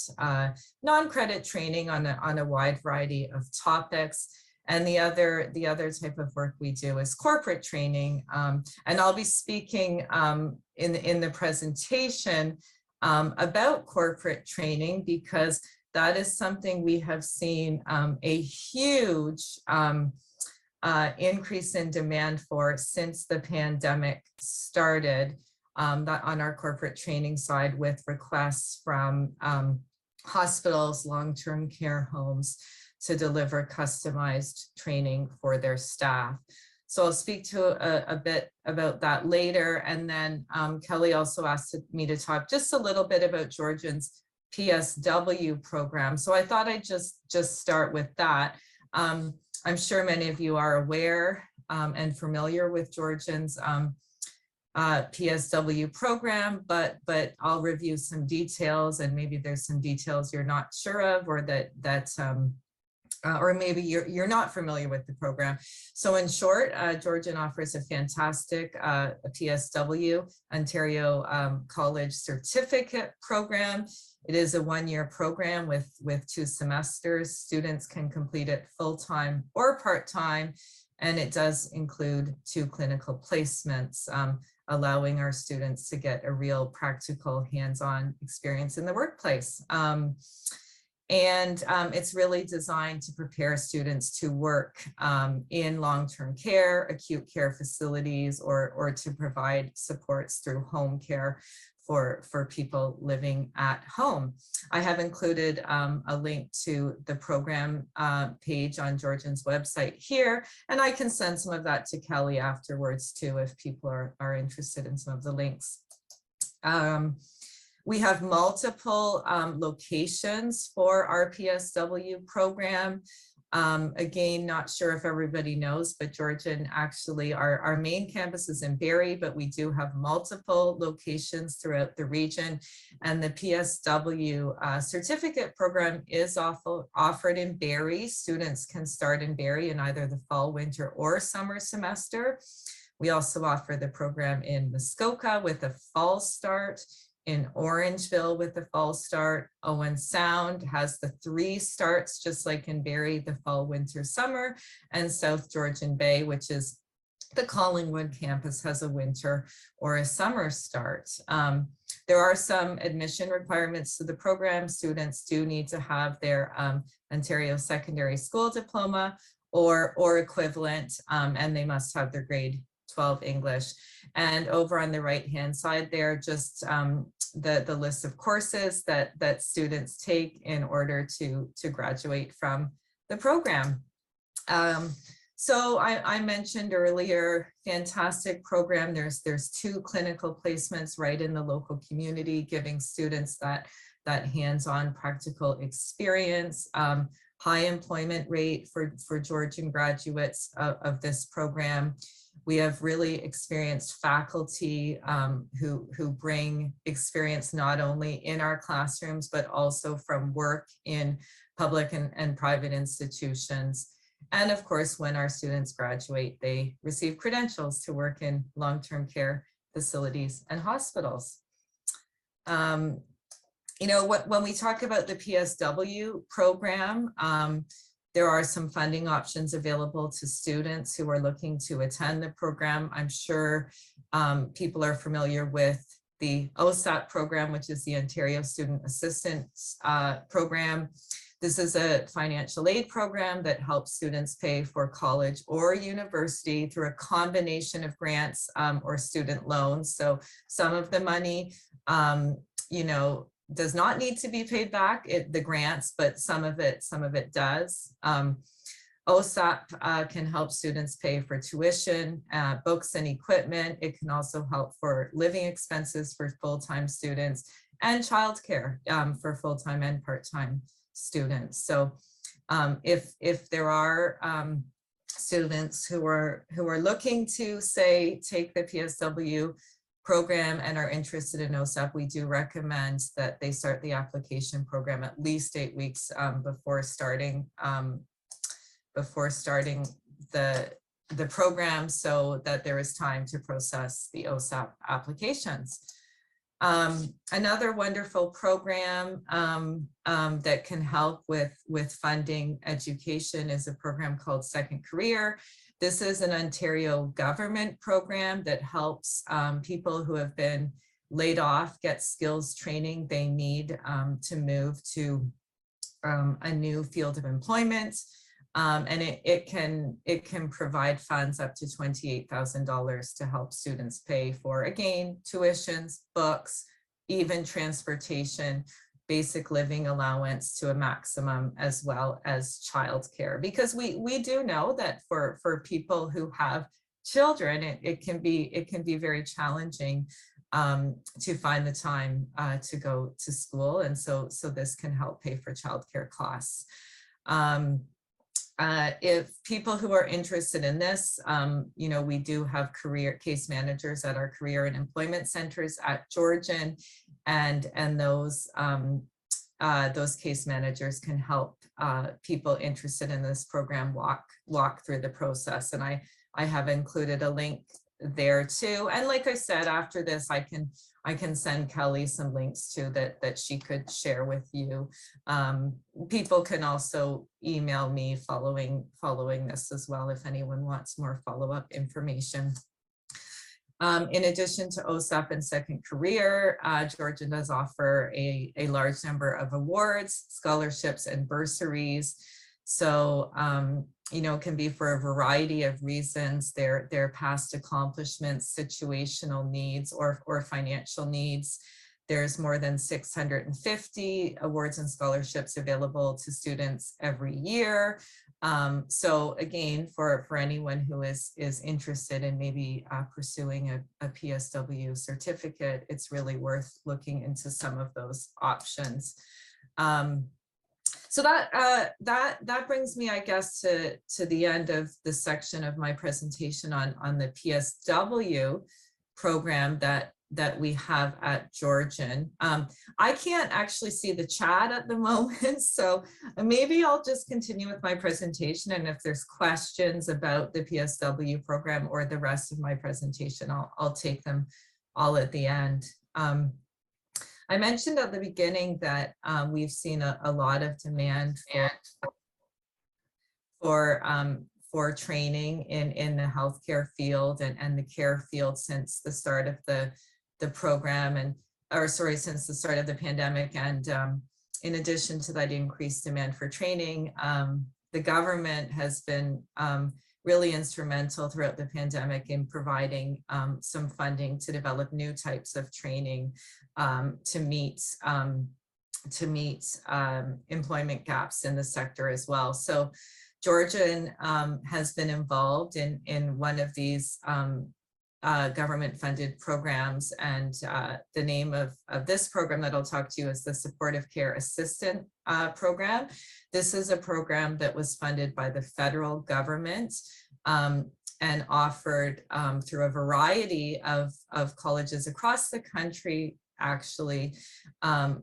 non-credit training on a wide variety of topics. And the other type of work we do is corporate training. And I'll be speaking in the presentation about corporate training, because that is something we have seen a huge increase in demand for since the pandemic started. That on our corporate training side, with requests from hospitals, long-term care homes to deliver customized training for their staff. So I'll speak to a bit about that later. And then Kelly also asked me to talk just a little bit about Georgian's PSW program. So I thought I'd just start with that. I'm sure many of you are aware and familiar with Georgian's PSW program, but I'll review some details, and maybe there's some details you're not sure of, or or maybe you're not familiar with the program. So in short, Georgian offers a fantastic PSW, Ontario College Certificate program. It is a one-year program with 2 semesters. Students can complete it full-time or part-time, and it does include 2 clinical placements, allowing our students to get a real practical hands-on experience in the workplace. It's really designed to prepare students to work in long-term care, acute care facilities, or to provide supports through home care for people living at home. I have included a link to the program page on Georgian's website here, and I can send some of that to Kelly afterwards too, if people are interested in some of the links. We have multiple locations for our PSW program. Again, not sure if everybody knows, but Georgian actually, our main campus is in Barrie, but we do have multiple locations throughout the region. And the PSW certificate program is offered in Barrie. Students can start in Barrie in either the fall, winter, or summer semester. We also offer the program in Muskoka with a fall start, in Orangeville with the fall start. Owen Sound has the 3 starts, just like in Barrie, the fall, winter, summer, and South Georgian Bay, which is the Collingwood campus, has a winter or a summer start. There are some admission requirements to the program. Students do need to have their Ontario Secondary School diploma or equivalent, and they must have their grade 12 English. And over on the right-hand side there, just the list of courses that students take in order to graduate from the program. So I mentioned earlier, fantastic program. There's 2 clinical placements right in the local community, giving students that hands-on practical experience. High employment rate for Georgian graduates of this program. We have really experienced faculty who bring experience not only in our classrooms, but also from work in public and private institutions. And of course, when our students graduate, they receive credentials to work in long-term care facilities and hospitals. You know, when we talk about the PSW program, there are some funding options available to students who are looking to attend the program. I'm sure people are familiar with the OSAP program, which is the Ontario Student Assistance Program. This is a financial aid program that helps students pay for college or university through a combination of grants or student loans. So some of the money, you know, does not need to be paid back, the grants, but some of it does. OSAP can help students pay for tuition, books and equipment. It can also help for living expenses for full-time students and childcare for full-time and part-time students. So if there are students who are looking to, say, take the PSW program and are interested in OSAP, we do recommend that they start the application program at least 8 weeks before starting the program, so that there is time to process the OSAP applications. Another wonderful program that can help with funding education is a program called Second Career. This is an Ontario government program that helps people who have been laid off get skills training they need to move to a new field of employment. And it can provide funds up to $28,000 to help students pay for, again, tuitions, books, even transportation, basic living allowance to a maximum, as well as childcare. Because we do know that for people who have children, it can be very challenging to find the time to go to school, and so this can help pay for childcare costs. If people who are interested in this, you know, we do have career case managers at our career and employment centers at Georgian, and those case managers can help people interested in this program walk through the process. And I have included a link there too. And like I said, after this, I can send Kelly some links too that she could share with you. People can also email me following this as well if anyone wants more follow-up information. In addition to OSAP and Second Career, Georgian does offer a large number of awards, scholarships, and bursaries. So, you know, it can be for a variety of reasons, their past accomplishments, situational needs, or financial needs. There's more than 650 awards and scholarships available to students every year. So again, for anyone who is interested in maybe pursuing a PSW certificate, it's really worth looking into some of those options. So that brings me, I guess, to the end of the section of my presentation on the PSW program that we have at Georgian. I can't actually see the chat at the moment, so maybe I'll just continue with my presentation, and if there's questions about the PSW program or the rest of my presentation, I'll take them all at the end. I mentioned at the beginning that we've seen a lot of demand for training in the healthcare field and the care field since the start of the program, since the start of the pandemic. And in addition to that increased demand for training, the government has been really instrumental throughout the pandemic in providing some funding to develop new types of training to meet employment gaps in the sector as well. So Georgian has been involved in one of these government-funded programs, and the name of this program that I'll talk to you is the Supportive Care Assistant Program. This is a program that was funded by the federal government, and and offered through a variety of colleges across the country, actually,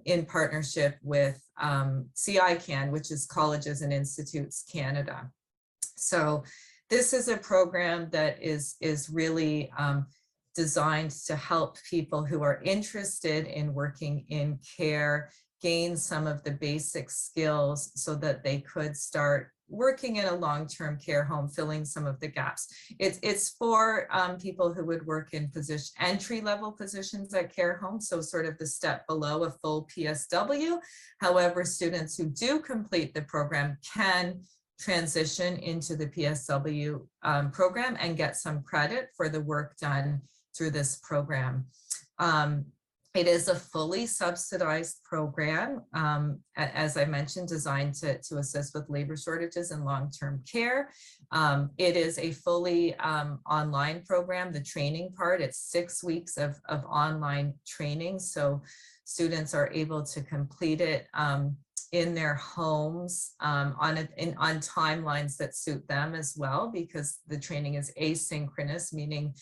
in partnership with CICAN, which is Colleges and Institutes Canada. So this is a program that is really designed to help people who are interested in working in care gain some of the basic skills so that they could start working in a long-term care home, filling some of the gaps. It's for people who would work in entry-level positions at care homes, so sort of the step below a full PSW. However, students who do complete the program can transition into the PSW program and get some credit for the work done through this program. It is a fully subsidized program, as I mentioned, designed to assist with labor shortages in long-term care. It is a fully online program. The training part, it's 6 weeks of online training. So students are able to complete it in their homes on timelines that suit them as well, because the training is asynchronous, meaning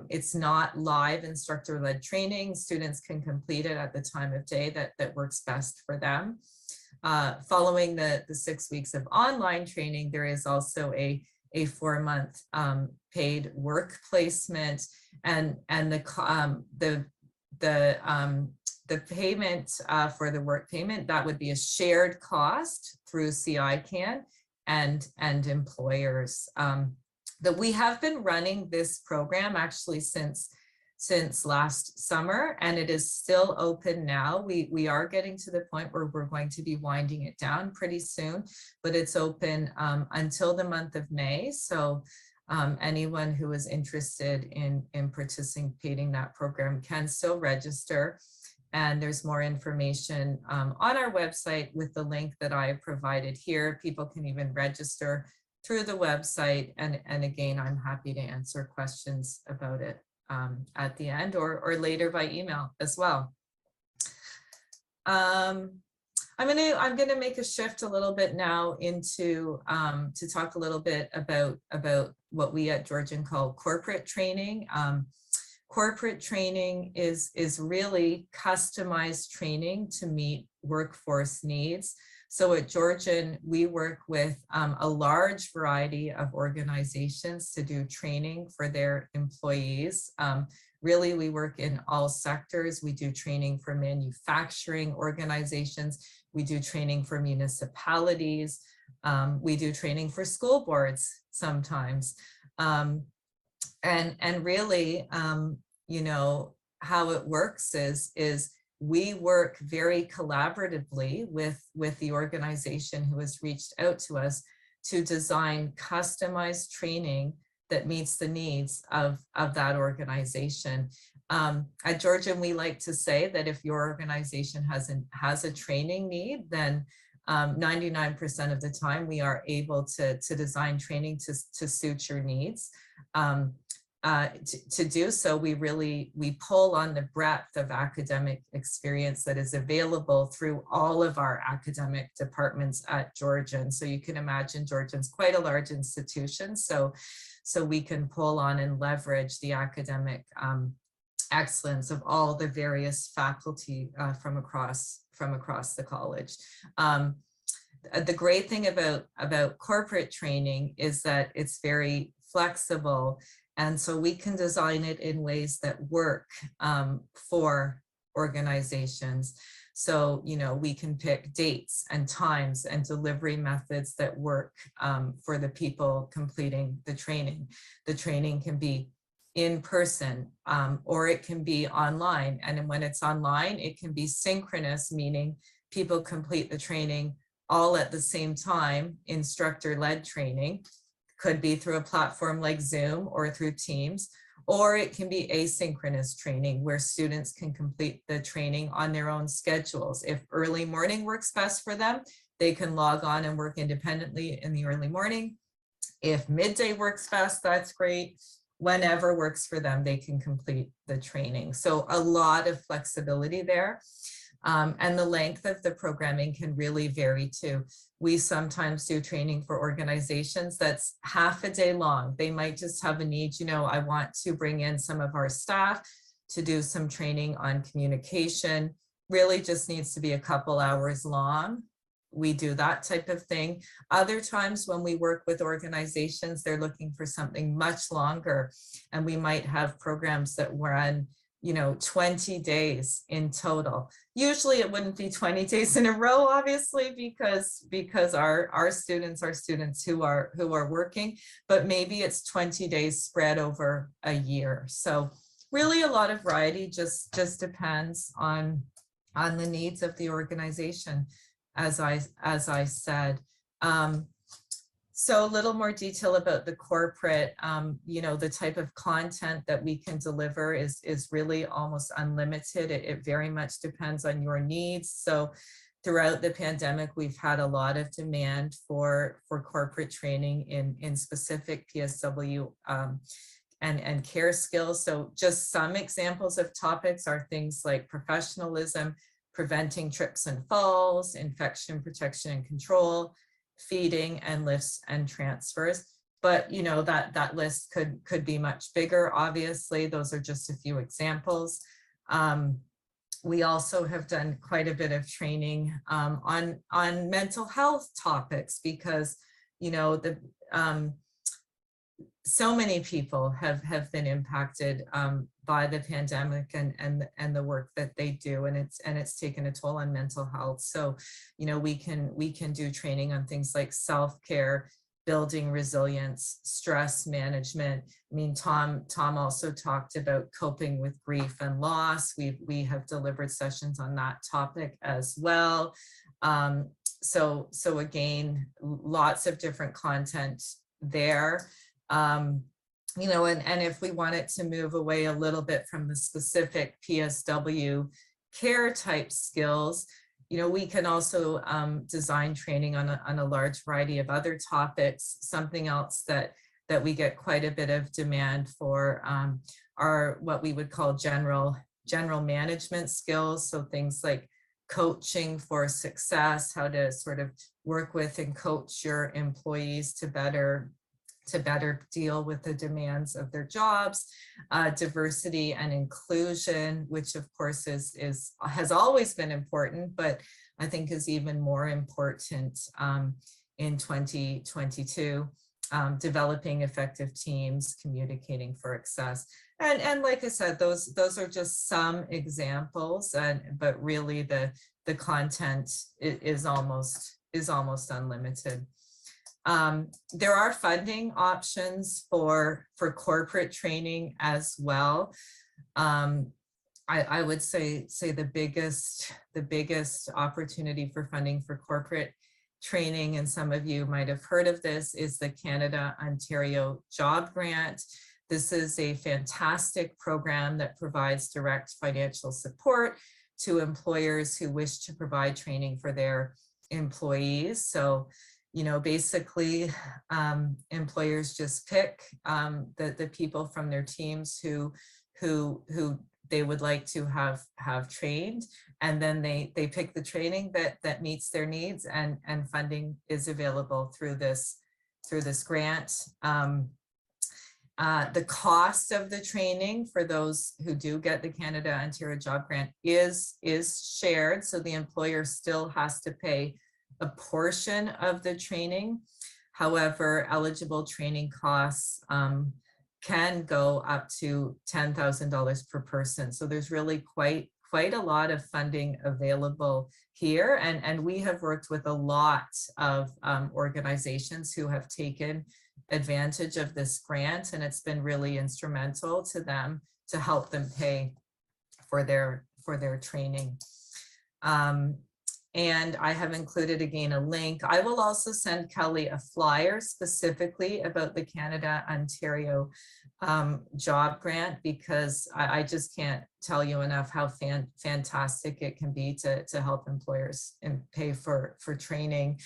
it's not live instructor-led training. Students can complete it at the time of day that works best for them. Following the 6 weeks of online training, there is also a 4-month paid work placement, and the payment for the work payment, that would be a shared cost through CICAN and employers. That we have been running this program actually since last summer, and it is still open now. We are getting to the point where we're going to be winding it down pretty soon, but it's open until the month of May. So anyone who is interested in participating in that program can still register. And there's more information on our website with the link that I provided here. People can even register through the website. And again, I'm happy to answer questions about it at the end or later by email as well. I'm gonna make a shift a little bit now into to talk a little bit about what we at Georgian call corporate training. Corporate training is really customized training to meet workforce needs. So at Georgian, we work with a large variety of organizations to do training for their employees. Really, we work in all sectors. We do training for manufacturing organizations. We do training for municipalities. We do training for school boards sometimes. And really, you know, how it works is we work very collaboratively with the organization who has reached out to us to design customized training that meets the needs of that organization. At Georgian, we like to say that if your organization has a training need, then 99% of the time we are able to design training to suit your needs. To do so, we pull on the breadth of academic experience that is available through all of our academic departments at Georgian. So you can imagine Georgian's quite a large institution. So we can pull on and leverage the academic excellence of all the various faculty from across the college. The great thing about corporate training is that it's very flexible. And so we can design it in ways that work for organizations. So, you know, we can pick dates and times and delivery methods that work for the people completing the training. The training can be in person or it can be online. And when it's online, it can be synchronous, meaning people complete the training all at the same time, instructor-led training. Could be through a platform like Zoom or through Teams, or it can be asynchronous training where students can complete the training on their own schedules. If early morning works best for them, they can log on and work independently in the early morning. If midday works best, that's great. Whenever works for them, they can complete the training. So a lot of flexibility there. And the length of the programming can really vary too. We sometimes do training for organizations that's half a day long. They might just have a need, you know, I want to bring in some of our staff to do some training on communication. Really just needs to be a couple hours long. We do that type of thing. Other times when we work with organizations, they're looking for something much longer, and we might have programs that run, you know, 20 days in total. Usually it wouldn't be 20 days in a row, obviously, because our students are students who are working, but maybe it's 20 days spread over a year. So really a lot of variety, just depends on the needs of the organization, as I said. So a little more detail about the corporate, you know, the type of content that we can deliver is really almost unlimited. It very much depends on your needs. So throughout the pandemic, we've had a lot of demand for corporate training in specific PSW and care skills. So just some examples of topics are things like professionalism, preventing trips and falls, infection protection and control, feeding, and lifts and transfers. But you know, that list could be much bigger. Obviously, those are just a few examples. We also have done quite a bit of training on mental health topics, because you know, so many people have been impacted by the pandemic and the work that they do, and it's taken a toll on mental health. So, you know, we can do training on things like self-care, building resilience, stress management. I mean, Tom also talked about coping with grief and loss. We have delivered sessions on that topic as well. So again, lots of different content there. You know, and if we wanted to move away a little bit from the specific PSW care type skills, you know, we can also design training on a large variety of other topics. Something else that we get quite a bit of demand for are what we would call general management skills. So things like coaching for success, how to sort of work with and coach your employees to better deal with the demands of their jobs, diversity and inclusion, which of course has always been important, but I think is even more important in 2022, developing effective teams, communicating for access. And like I said, those are just some examples, but really the content is almost unlimited. There are funding options for corporate training as well. I would say the biggest opportunity for funding for corporate training, and some of you might have heard of this, is the Canada-Ontario Job Grant. This is a fantastic program that provides direct financial support to employers who wish to provide training for their employees. So, you know, basically, employers just pick the people from their teams who they would like to have trained, and then they pick the training that meets their needs, and funding is available through this grant. The cost of the training for those who do get the Canada-Ontario Job Grant is shared, so the employer still has to pay a portion of the training. However, eligible training costs can go up to $10,000 per person. So there's really quite a lot of funding available here. And we have worked with a lot of organizations who have taken advantage of this grant, and it's been really instrumental to them to help them pay for their training. And I have included, again, a link. I will also send Kelly a flyer specifically about the Canada-Ontario Job Grant, because I just can't tell you enough how fantastic it can be to help employers and pay for training.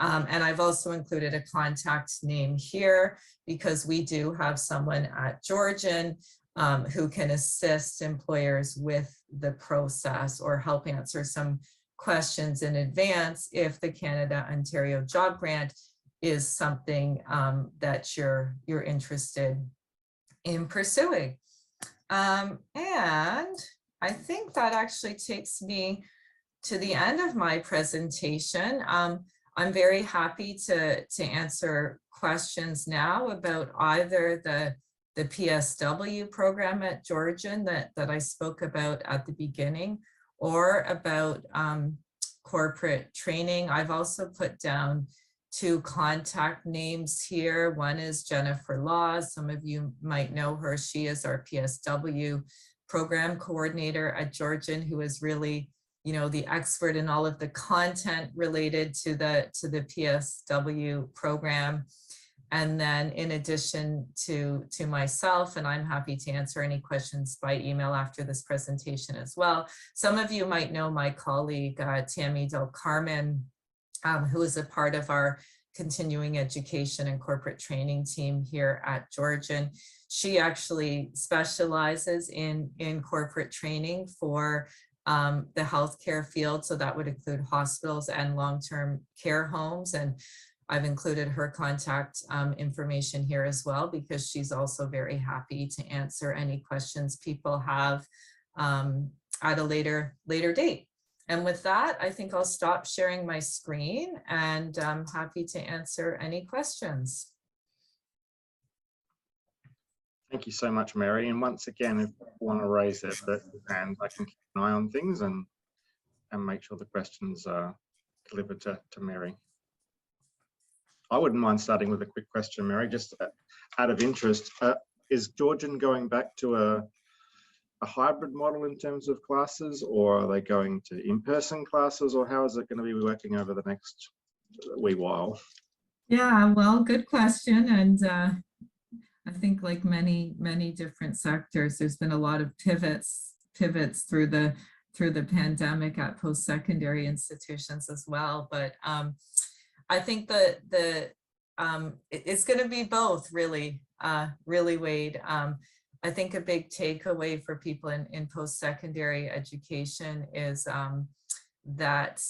And I've also included a contact name here, because we do have someone at Georgian who can assist employers with the process or help answer some questions in advance if the Canada-Ontario Job Grant is something that you're interested in pursuing. And I think that actually takes me to the end of my presentation. I'm very happy to answer questions now about either the PSW program at Georgian that I spoke about at the beginning, or about corporate training. I've also put down 2 contact names here. One is Jennifer Law. Some of you might know her. She is our PSW program coordinator at Georgian, who is really, you know, the expert in all of the content related to the PSW program. And then in addition to myself, and I'm happy to answer any questions by email after this presentation as well. Some of you might know my colleague, Tammy Del Carmen, who is a part of our continuing education and corporate training team here at Georgian. She actually specializes in corporate training for the healthcare field. So that would include hospitals and long-term care homes. And I've included her contact information here as well, because she's also very happy to answer any questions people have at a later date. And with that, I think I'll stop sharing my screen, and I'm happy to answer any questions. Thank you so much, Mary. And once again, if you want to raise their hand, I can keep an eye on things and make sure the questions are delivered to Mary. I wouldn't mind starting with a quick question, Mary, just out of interest. Is Georgian going back to a hybrid model in terms of classes, or are they going to in-person classes, or how is it going to be working over the next wee while? Yeah, well, good question. And I think like many different sectors, there's been a lot of pivots through the pandemic at post-secondary institutions as well. But I think it's going to be both, really, Wade. I think a big takeaway for people in post-secondary education is that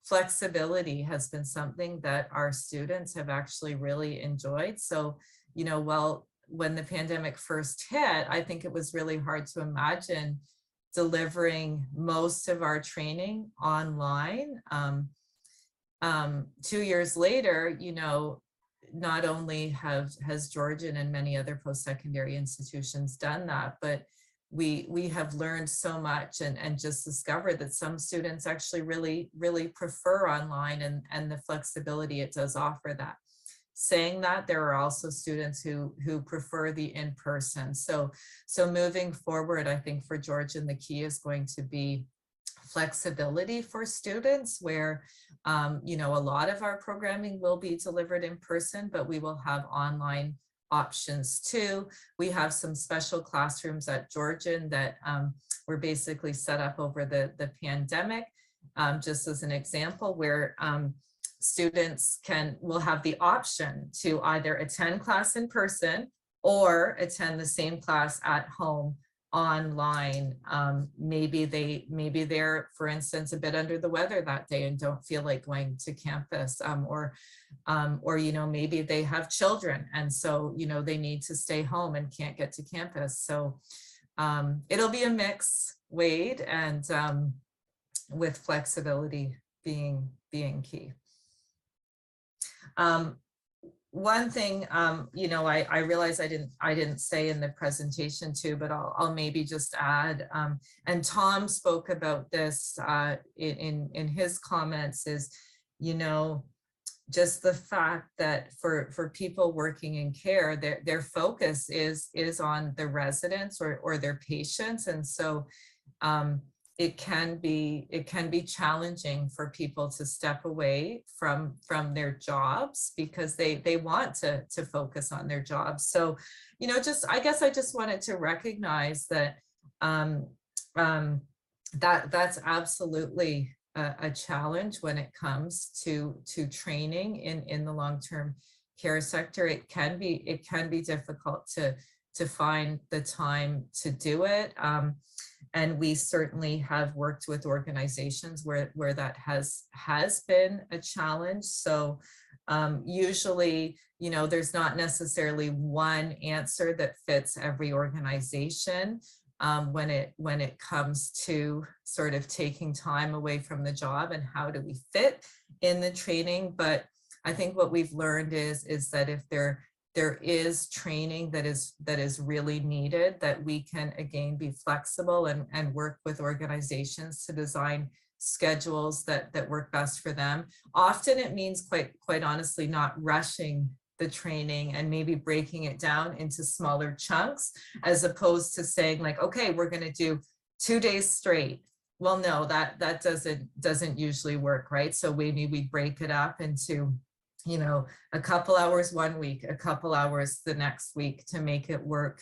flexibility has been something that our students have actually really enjoyed. So, you know, well, when the pandemic first hit, I think it was really hard to imagine delivering most of our training online. 2 years later, you know, not only has Georgian and many other post-secondary institutions done that, but we have learned so much and just discovered that some students actually really prefer online and the flexibility it does offer that. Saying that, there are also students who prefer the in-person. So moving forward, I think for Georgian, the key is going to be flexibility for students, where you know, a lot of our programming will be delivered in person, but we will have online options too. We have some special classrooms at Georgian that were basically set up over the pandemic, just as an example, where students will have the option to either attend class in person or attend the same class at home online. Maybe they're, for instance, a bit under the weather that day and don't feel like going to campus, or you know, maybe they have children and so, you know, they need to stay home and can't get to campus. So it'll be a mix, Wade, and with flexibility being key. One thing, you know, I realize I didn't say in the presentation too, but I'll maybe just add, and Tom spoke about this in his comments, is, you know, just the fact that for people working in care, their focus is on the residents or their patients, and so it can be challenging for people to step away from their jobs because they want to focus on their jobs. So, you know, I guess I just wanted to recognize that that's absolutely a challenge when it comes to training in the long-term care sector. It can be difficult to find the time to do it. And we certainly have worked with organizations where that has been a challenge. So usually, you know, there's not necessarily one answer that fits every organization when it comes to sort of taking time away from the job and how do we fit in the training. But I think what we've learned is that if there is training that is really needed, that we can again be flexible and work with organizations to design schedules that work best for them. Often it means quite honestly not rushing the training and maybe breaking it down into smaller chunks, as opposed to saying like, okay, we're going to do 2 days straight. Well, no, that doesn't usually work, right? So maybe we break it up into, you know, a couple hours one week, a couple hours the next week to make it work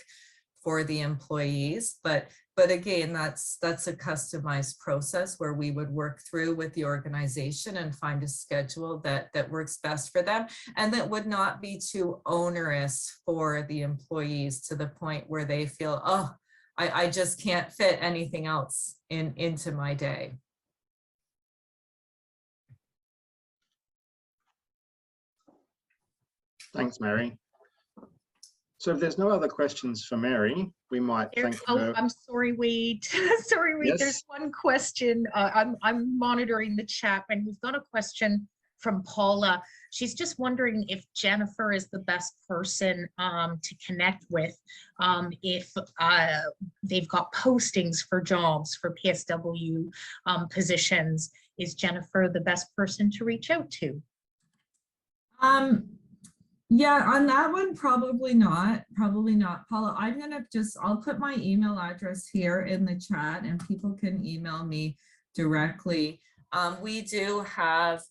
for the employees. But again, that's a customized process where we would work through with the organization and find a schedule that works best for them and that would not be too onerous for the employees to the point where they feel, oh, I just can't fit anything else into my day. Thanks, Mary. So if there's no other questions for Mary, we might thank her. I'm sorry, Wade. Sorry, Wade. Yes. There's one question. I'm monitoring the chat, and we've got a question from Paula. She's just wondering if Jennifer is the best person to connect with if they've got postings for jobs for PSW positions. Is Jennifer the best person to reach out to? Yeah, on that one, probably not, Paula. I'll put my email address here in the chat and people can email me directly. We do have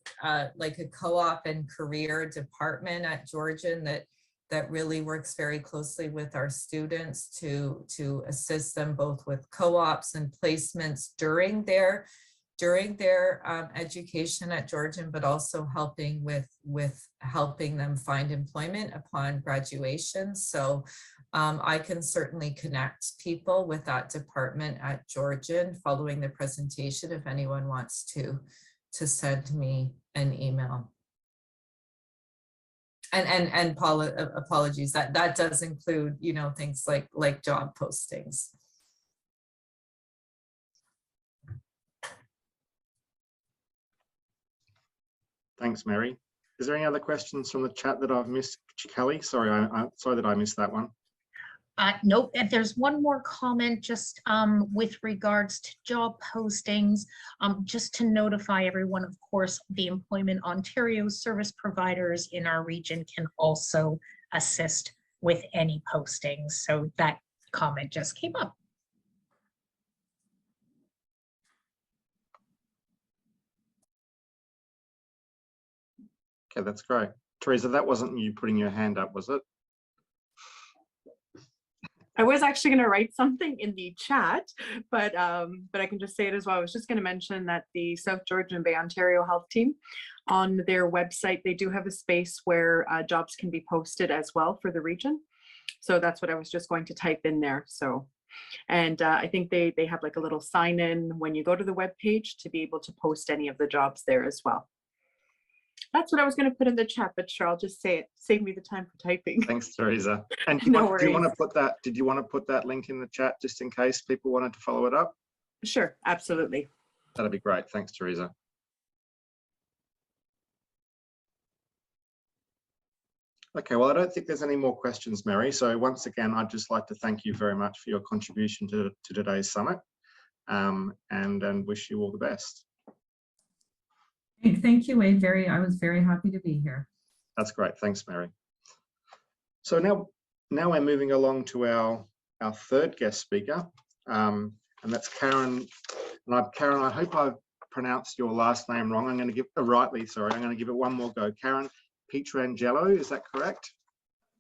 like a co-op and career department at Georgian that really works very closely with our students to assist them both with co-ops and placements during their education at Georgian, but also helping with helping them find employment upon graduation. So I can certainly connect people with that department at Georgian following the presentation if anyone wants to send me an email. And Paula, apologies, that does include, you know, things like job postings. Thanks, Mary. Is there any other questions from the chat that I've missed? Kelly, sorry, I'm sorry that I missed that one. Nope. And there's one more comment just with regards to job postings, just to notify everyone, of course, the Employment Ontario service providers in our region can also assist with any postings. So that comment just came up. Okay, that's great. Teresa, that wasn't you putting your hand up, was it? I was actually going to write something in the chat, but I can just say it as well. I was just going to mention that the South Georgian Bay Ontario Health Team, on their website, they do have a space where jobs can be posted as well for the region. So that's what I was just going to type in there. So, and I think they have like a little sign in when you go to the web page to be able to post any of the jobs there as well. That's what I was going to put in the chat, but sure, I'll just say it. Save me the time for typing. Thanks, Teresa. And do you want to put that? Did you want to put that link in the chat just in case people wanted to follow it up? Sure, absolutely. That'd be great. Thanks, Teresa. Okay, well, I don't think there's any more questions, Mary. So once again, I'd just like to thank you very much for your contribution to today's summit, and wish you all the best. Thank you, Wade. I was very happy to be here. That's great. Thanks, Mary. So now we're moving along to our third guest speaker, and that's Karen. And Karen, I hope I've pronounced your last name wrong. I'm going to give rightly. Sorry, I'm going to give it one more go. Karen Pietrangelo, is that correct?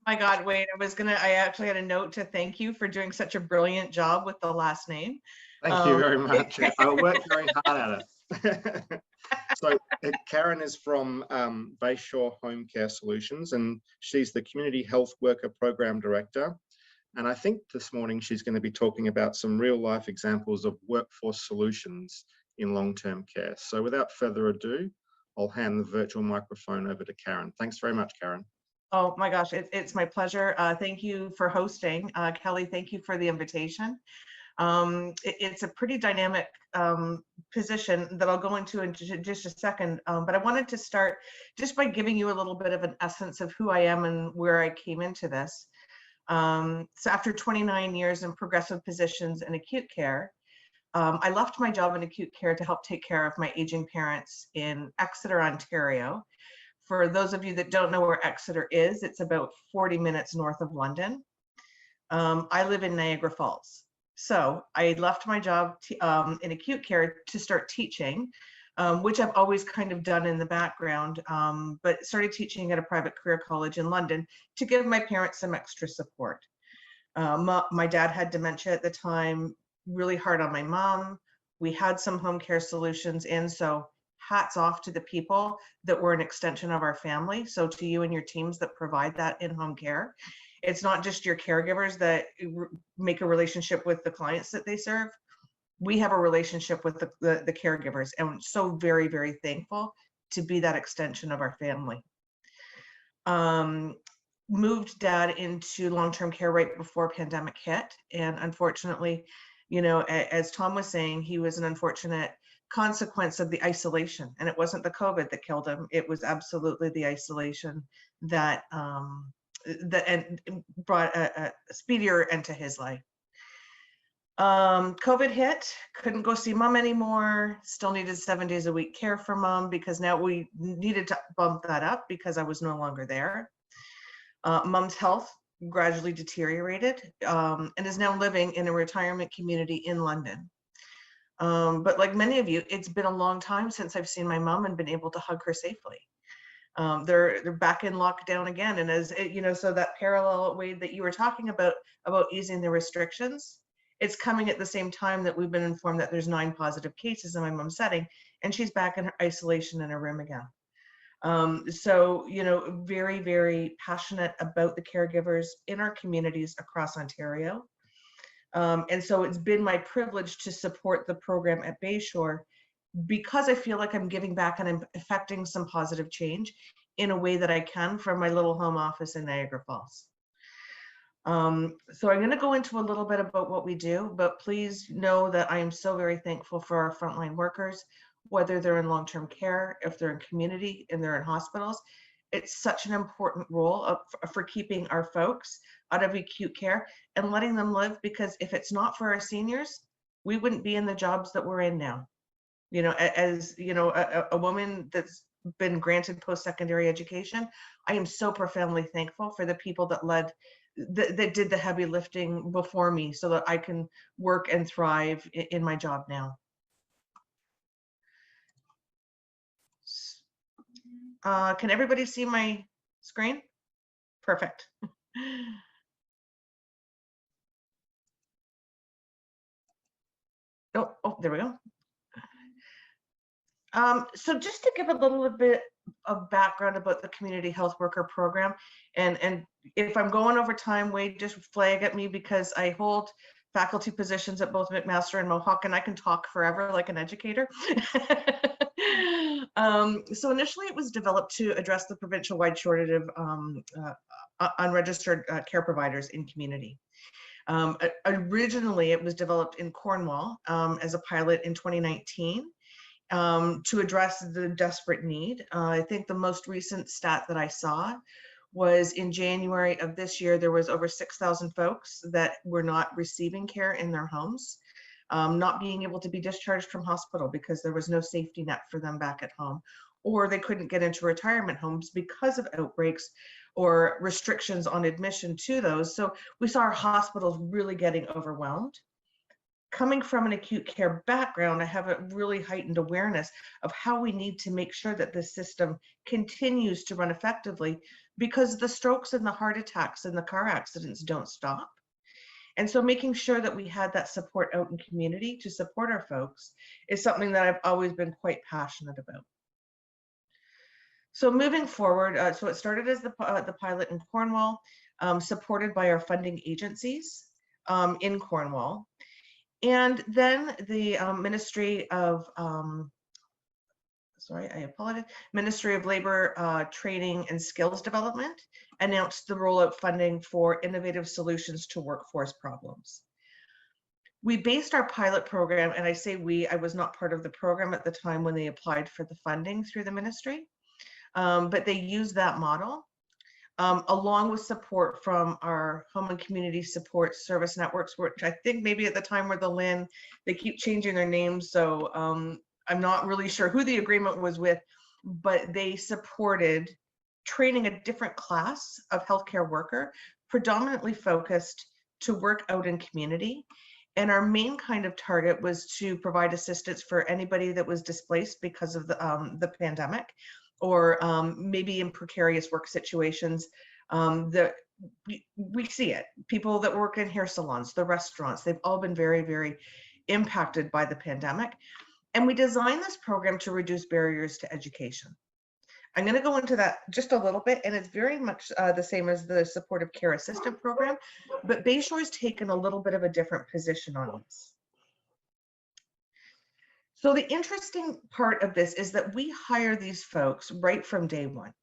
My God, Wade, I actually had a note to thank you for doing such a brilliant job with the last name. Thank you very much. I'll work very hard at it. So Karen is from Bayshore Home Care Solutions, and she's the Community Health Worker Program Director And I think this morning she's going to be talking about some real life examples of workforce solutions in long-term care. So without further ado, I'll hand the virtual microphone over to Karen. Thanks very much, Karen. Oh my gosh, it's my pleasure. Thank you for hosting. Kelly, thank you for the invitation. It's a pretty dynamic position that I'll go into in just a second, but I wanted to start just by giving you a little bit of an essence of who I am and where I came into this. So after 29 years in progressive positions in acute care, I left my job in acute care to help take care of my aging parents in Exeter, Ontario. For those of you that don't know where Exeter is, it's about 40 minutes north of London. I live in Niagara Falls. So I left my job in acute care to start teaching, which I've always kind of done in the background, but started teaching at a private career college in London to give my parents some extra support. My dad had dementia at the time, really hard on my mom. We had some home care solutions, and so hats off to the people that were an extension of our family. So to you and your teams that provide that in-home care. It's not just your caregivers that make a relationship with the clients that they serve. We have a relationship with the caregivers, and I'm so very, very thankful to be that extension of our family. Moved dad into long-term care right before pandemic hit. And unfortunately, you know, as Tom was saying, he was an unfortunate consequence of the isolation, and it wasn't the COVID that killed him. It was absolutely the isolation that brought a speedier end to his life. COVID hit, couldn't go see mom anymore, still needed 7 days a week care for mom because now we needed to bump that up because I was no longer there. Mom's health gradually deteriorated and is now living in a retirement community in London. But like many of you, it's been a long time since I've seen my mom and been able to hug her safely. They're back in lockdown again. And as you know, so that parallel way that you were talking about easing the restrictions, it's coming at the same time that we've been informed that there's 9 positive cases in my mom's setting, and she's back in her isolation in her room again. So, you know, very, very passionate about the caregivers in our communities across Ontario. And so it's been my privilege to support the program at Bayshore because I feel like I'm giving back and I'm affecting some positive change in a way that I can from my little home office in Niagara Falls. So I'm going to go into a little bit about what we do, but please know that I am so very thankful for our frontline workers, whether they're in long-term care, if they're in community, and they're in hospitals. It's such an important role for keeping our folks out of acute care and letting them live, because if it's not for our seniors, we wouldn't be in the jobs that we're in now. You know, as you know, a woman that's been granted post-secondary education, I am so profoundly thankful for the people that that did the heavy lifting before me so that I can work and thrive in my job now. Can everybody see my screen? Perfect. Oh, there we go. So just to give a little bit of background about the community health worker program, and if I'm going over time, Wade, just flag at me, because I hold faculty positions at both McMaster and Mohawk, and I can talk forever like an educator. So initially it was developed to address the provincial-wide shortage of unregistered care providers in community. Originally it was developed in Cornwall as a pilot in 2019 to address the desperate need. I think the most recent stat that I saw was in January of this year, there was over 6,000 folks that were not receiving care in their homes, not being able to be discharged from hospital because there was no safety net for them back at home, or they couldn't get into retirement homes because of outbreaks or restrictions on admission to those. So we saw our hospitals really getting overwhelmed. Coming from an acute care background, I have a really heightened awareness of how we need to make sure that this system continues to run effectively, because the strokes and the heart attacks and the car accidents don't stop. And so making sure that we had that support out in community to support our folks is something that I've always been quite passionate about. So moving forward, so it started as the pilot in Cornwall. supported by our funding agencies in Cornwall. And then the Ministry of, Ministry of Labor, Training and Skills Development announced the rollout funding for innovative solutions to workforce problems. We based our pilot program, and I say we, I was not part of the program at the time when they applied for the funding through the ministry, but they used that model along with support from our home and community support service networks, which I think maybe at the time were the LIN. They keep changing their names, so I'm not really sure who the agreement was with, but they supported training a different class of healthcare worker, predominantly focused to work out in community. And our main kind of target was to provide assistance for anybody that was displaced because of the pandemic, or maybe in precarious work situations. That we see it. People that work in hair salons, the restaurants, they've all been very, very impacted by the pandemic. And we designed this program to reduce barriers to education. I'm going to go into that just a little bit, and it's very much the same as the supportive care assistant program, but Bayshore has taken a little bit of a different position on this. So the interesting part of this is that we hire these folks right from day one.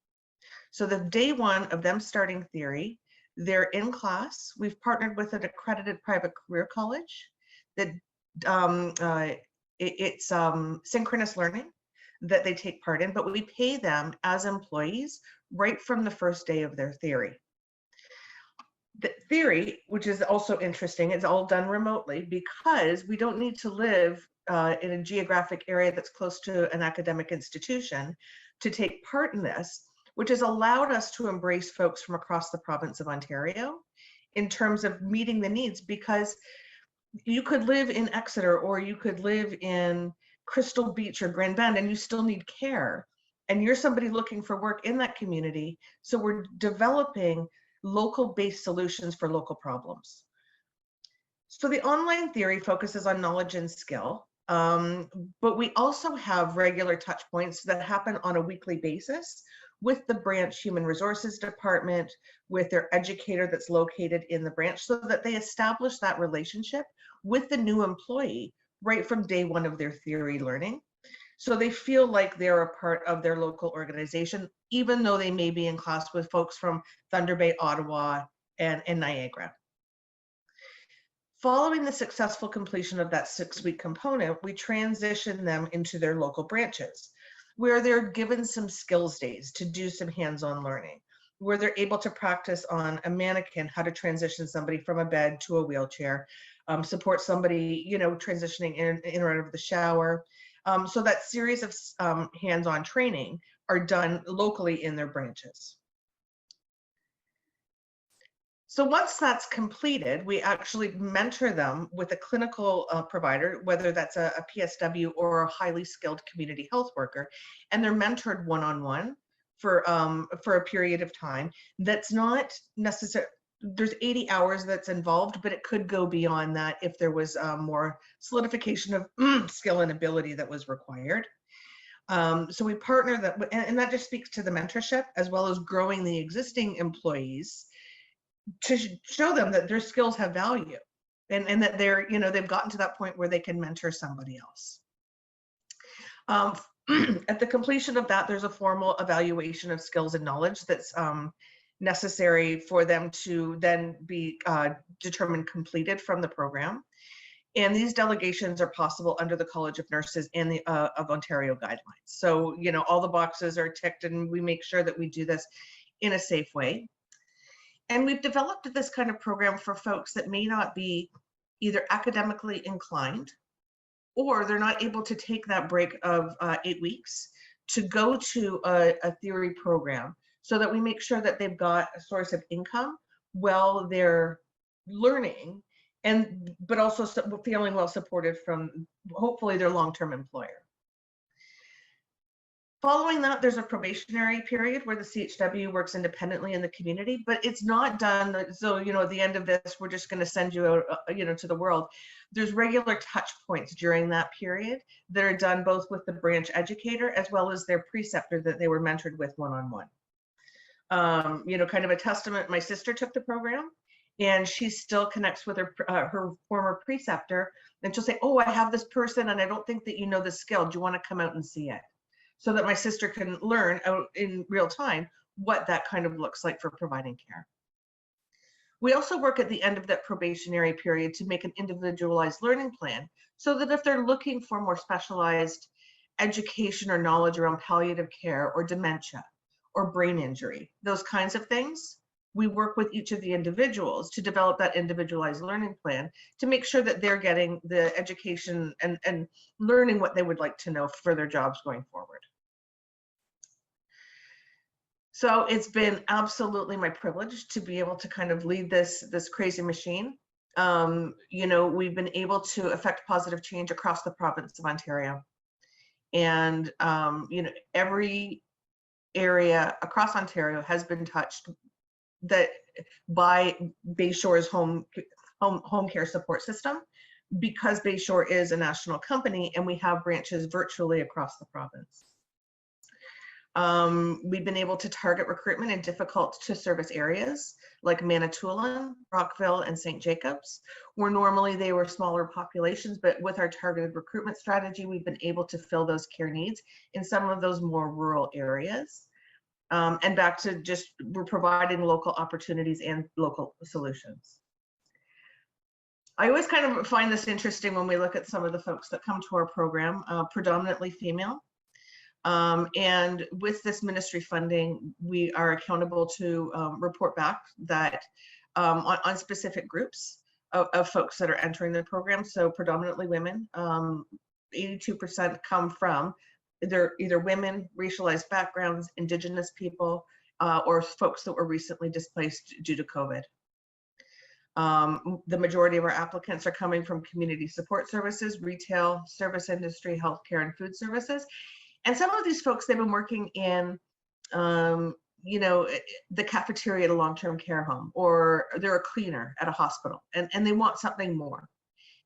So the day one of them starting theory, they're in class. We've partnered with an accredited private career college that it's synchronous learning that they take part in, but we pay them as employees right from the first day of their theory. The theory, which is also interesting, is all done remotely because we don't need to live in a geographic area that's close to an academic institution to take part in this, which has allowed us to embrace folks from across the province of Ontario in terms of meeting the needs, because you could live in Exeter or you could live in Crystal Beach or Grand Bend and you still need care, and you're somebody looking for work in that community. So we're developing local based solutions for local problems. So the online theory focuses on knowledge and skill, but we also have regular touch points that happen on a weekly basis with the branch human resources department, with their educator that's located in the branch, so that they establish that relationship with the new employee right from day one of their theory learning. So they feel like they're a part of their local organization, even though they may be in class with folks from Thunder Bay, Ottawa, and Niagara. Following the successful completion of that 6-week component, we transition them into their local branches, where they're given some skills days to do some hands-on learning, where they're able to practice on a mannequin, how to transition somebody from a bed to a wheelchair, support somebody, transitioning in or out of the shower. So that series of hands-on training are done locally in their branches. So once that's completed, we actually mentor them with a clinical provider, whether that's a PSW or a highly skilled community health worker, and they're mentored one-on-one for a period of time. That's not necessary. There's 80 hours that's involved, but it could go beyond that if there was more solidification of skill and ability that was required. So we partner that, and that just speaks to the mentorship as well as growing the existing employees to show them that their skills have value, and that they're, they've gotten to that point where they can mentor somebody else. At the completion of that, there's a formal evaluation of skills and knowledge that's necessary for them to then be determined completed from the program. And these delegations are possible under the College of Nurses and the of Ontario guidelines. So, all the boxes are ticked, and we make sure that we do this in a safe way. And we've developed this kind of program for folks that may not be either academically inclined, or they're not able to take that break of 8 weeks to go to a theory program, so that we make sure that they've got a source of income while they're learning, but also feeling well supported from hopefully their long-term employer. Following that, there's a probationary period where the CHW works independently in the community, but it's not done. So, at the end of this, we're just going to send you out, to the world. There's regular touch points during that period that are done both with the branch educator as well as their preceptor that they were mentored with one-on-one. kind of a testament. My sister took the program, and she still connects with her former preceptor, and she'll say, oh, I have this person and I don't think that you know the skill. Do you want to come out and see it? So that my sister can learn out in real time what that kind of looks like for providing care. We also work at the end of that probationary period to make an individualized learning plan, so that if they're looking for more specialized education or knowledge around palliative care or dementia or brain injury, those kinds of things, we work with each of the individuals to develop that individualized learning plan to make sure that they're getting the education and learning what they would like to know for their jobs going forward. So it's been absolutely my privilege to be able to kind of lead this crazy machine. We've been able to affect positive change across the province of Ontario. And, every area across Ontario has been touched by Bayshore's home care support system, because Bayshore is a national company and we have branches virtually across the province. We've been able to target recruitment in difficult to service areas like Manitoulin, Rockville, and St. Jacobs, where normally they were smaller populations, but with our targeted recruitment strategy, we've been able to fill those care needs in some of those more rural areas. And back to just, we're providing local opportunities and local solutions. I always kind of find this interesting when we look at some of the folks that come to our program, predominantly female. And with this ministry funding, we are accountable to report back that on specific groups of folks that are entering the program. So predominantly women, 82% come from either women, racialized backgrounds, Indigenous people, or folks that were recently displaced due to COVID. The majority of our applicants are coming from community support services, retail, service industry, healthcare, and food services. And some of these folks, they've been working in, the cafeteria at a long-term care home, or they're a cleaner at a hospital, and they want something more.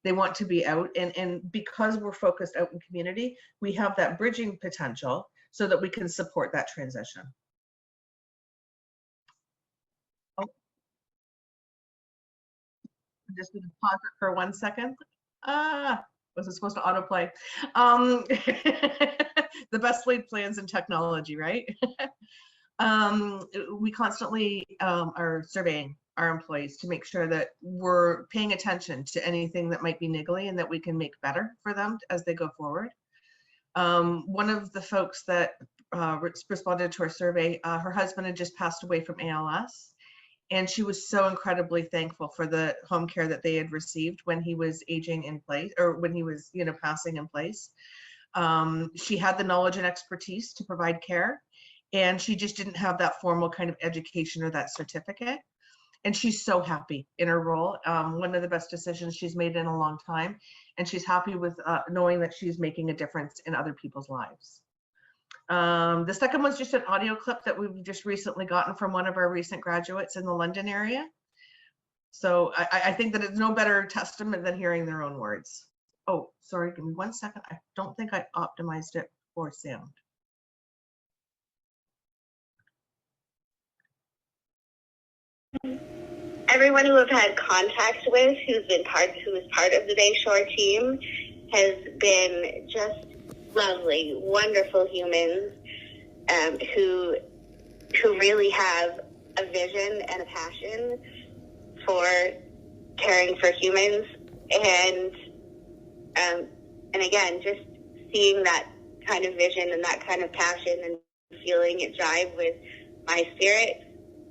They want to be out, and because we're focused out in community, we have that bridging potential so that we can support that transition. Oh. I'm just going to pause it for 1 second. Was it supposed to autoplay? The best laid plans in technology, right? We constantly are surveying our employees to make sure that we're paying attention to anything that might be niggly and that we can make better for them as they go forward. One of the folks that responded to our survey, her husband had just passed away from ALS. And she was so incredibly thankful for the home care that they had received when he was aging in place, or when he was, passing in place. She had the knowledge and expertise to provide care, and she just didn't have that formal kind of education or that certificate. And she's so happy in her role. One of the best decisions she's made in a long time. And she's happy with knowing that she's making a difference in other people's lives. The second one's just an audio clip that we've just recently gotten from one of our recent graduates in the London area. So I think that it's no better testament than hearing their own words. Oh, sorry, give me 1 second. I don't think I optimized it for sound. Everyone who I've had contact with who is part of the Bayshore team has been just lovely, wonderful humans who really have a vision and a passion for caring for humans, and again, just seeing that kind of vision and that kind of passion and feeling it jive with my spirit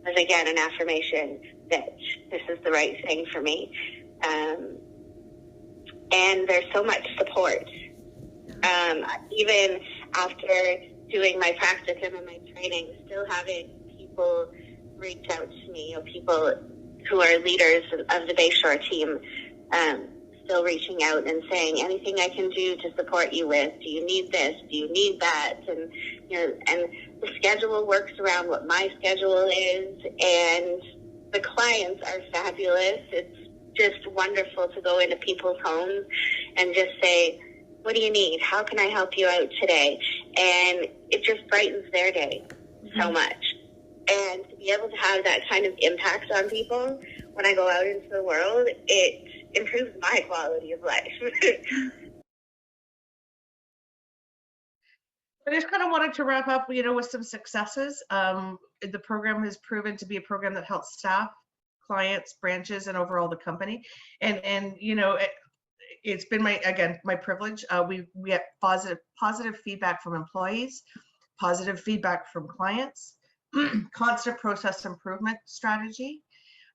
was again an affirmation that this is the right thing for me. And there's so much support. Even after doing my practicum and my training, still having people reach out to me, people who are leaders of the Bayshore team, still reaching out and saying, anything I can do to support you with, do you need this, do you need that? And, and the schedule works around what my schedule is, and the clients are fabulous. It's just wonderful to go into people's homes and just say, what do you need? How can I help you out today? And it just brightens their day so much. And to be able to have that kind of impact on people when I go out into the world, it improves my quality of life. I just kind of wanted to wrap up, with some successes. The program has proven to be a program that helps staff, clients, branches, and overall the company. And it's been my privilege. We have positive feedback from employees, positive feedback from clients, constant process improvement strategy.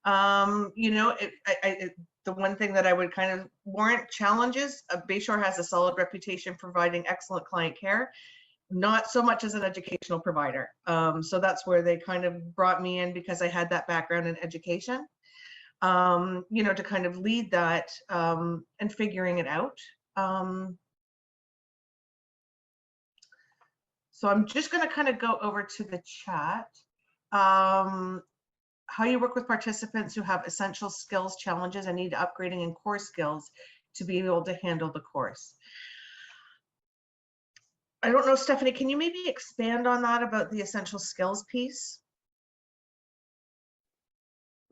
The one thing that I would kind of warrant challenges, Bayshore has a solid reputation providing excellent client care, not so much as an educational provider. So that's where they kind of brought me in, because I had that background in education, to kind of lead that and figuring it out. So I'm just going to kind of go over to the chat. How you work with participants who have essential skills challenges and need upgrading in core skills to be able to handle the course. I don't know, Stephanie, can you maybe expand on that about the essential skills piece?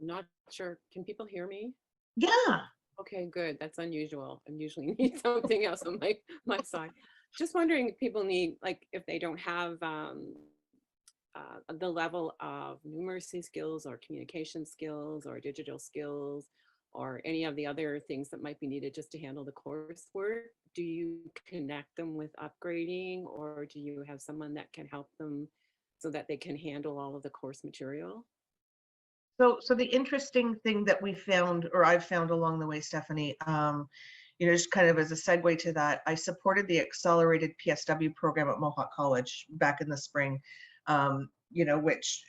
I'm not sure. Can people hear me? Yeah. Okay, good. That's unusual. I usually need something else on my side. Just wondering if people need, like, if they don't have the level of numeracy skills or communication skills or digital skills or any of the other things that might be needed just to handle the coursework, do you connect them with upgrading, or do you have someone that can help them so that they can handle all of the course material? So the interesting thing that we found, or I've found along the way, Stephanie, just kind of as a segue to that, I supported the accelerated PSW program at Mohawk College back in the spring, which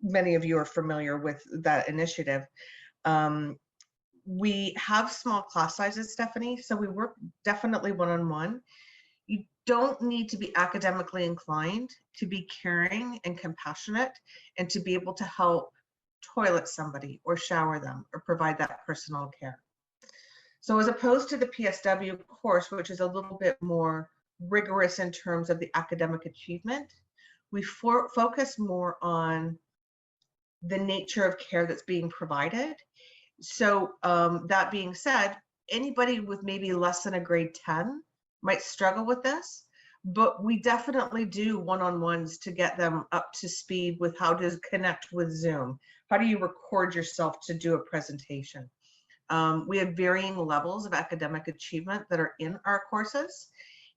many of you are familiar with that initiative. We have small class sizes, Stephanie, so we work definitely one-on-one. You don't need to be academically inclined to be caring and compassionate and to be able to help toilet somebody or shower them or provide that personal care. So as opposed to the PSW course, which is a little bit more rigorous in terms of the academic achievement, we focus more on the nature of care that's being provided. So that being said, anybody with maybe less than a grade 10 might struggle with this, but we definitely do one-on-ones to get them up to speed with how to connect with Zoom. How do you record yourself to do a presentation? We have varying levels of academic achievement that are in our courses.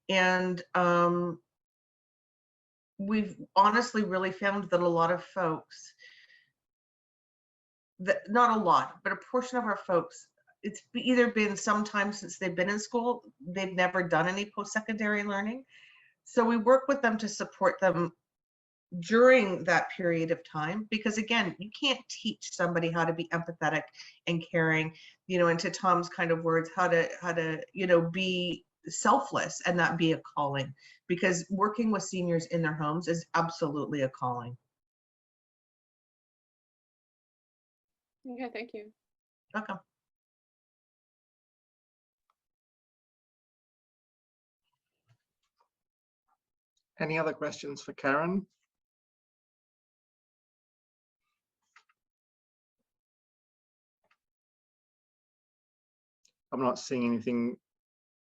And we've honestly really found that a lot of folks, not a lot, but a portion of our folks, it's either been sometime since they've been in school, they've never done any post-secondary learning. So we work with them to support them during that period of time, because again, you can't teach somebody how to be empathetic and caring, and to Tom's kind of words, how to be selfless and not be a calling, because working with seniors in their homes is absolutely a calling. Okay, thank you. Welcome. Any other questions for Karen? I'm not seeing anything.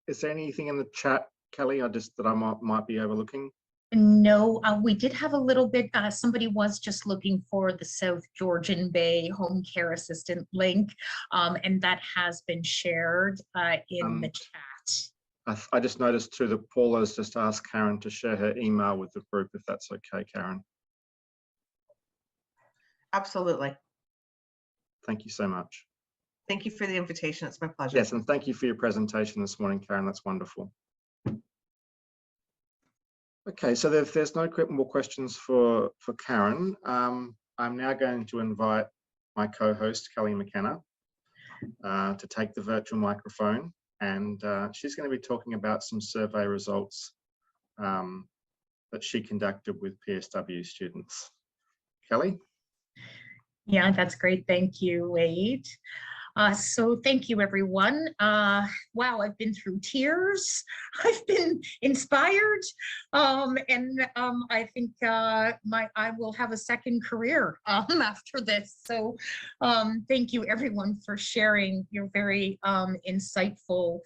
Is there anything in the chat, Kelly, that I might be overlooking? No, we did have a little bit, somebody was just looking for the South Georgian Bay Home Care Assistant link, and that has been shared in the chat. I just noticed too that Paula's just asked Karen to share her email with the group, if that's okay, Karen. Absolutely. Thank you so much. Thank you for the invitation. It's my pleasure. Yes, and thank you for your presentation this morning, Karen. That's wonderful. Okay, so if there's no more questions for Karen, I'm now going to invite my co-host, Kelly McKenna, to take the virtual microphone, and she's going to be talking about some survey results that she conducted with PSW students. Kelly? Yeah, that's great. Thank you, Wade. So thank you, everyone. Wow, I've been through tears. I've been inspired, and I think I will have a second career after this. So thank you, everyone, for sharing your very insightful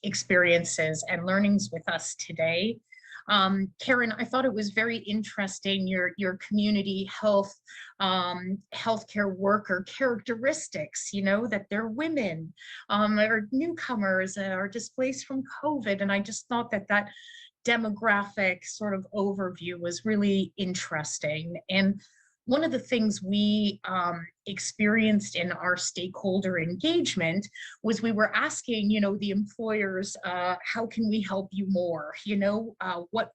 experiences and learnings with us today. Karen, I thought it was very interesting, your community health, healthcare worker characteristics, you know, that they're women, or newcomers, are displaced from COVID. And I just thought that that demographic sort of overview was really interesting. And one of the things we experienced in our stakeholder engagement was we were asking, you know, the employers, how can we help you more? You know, what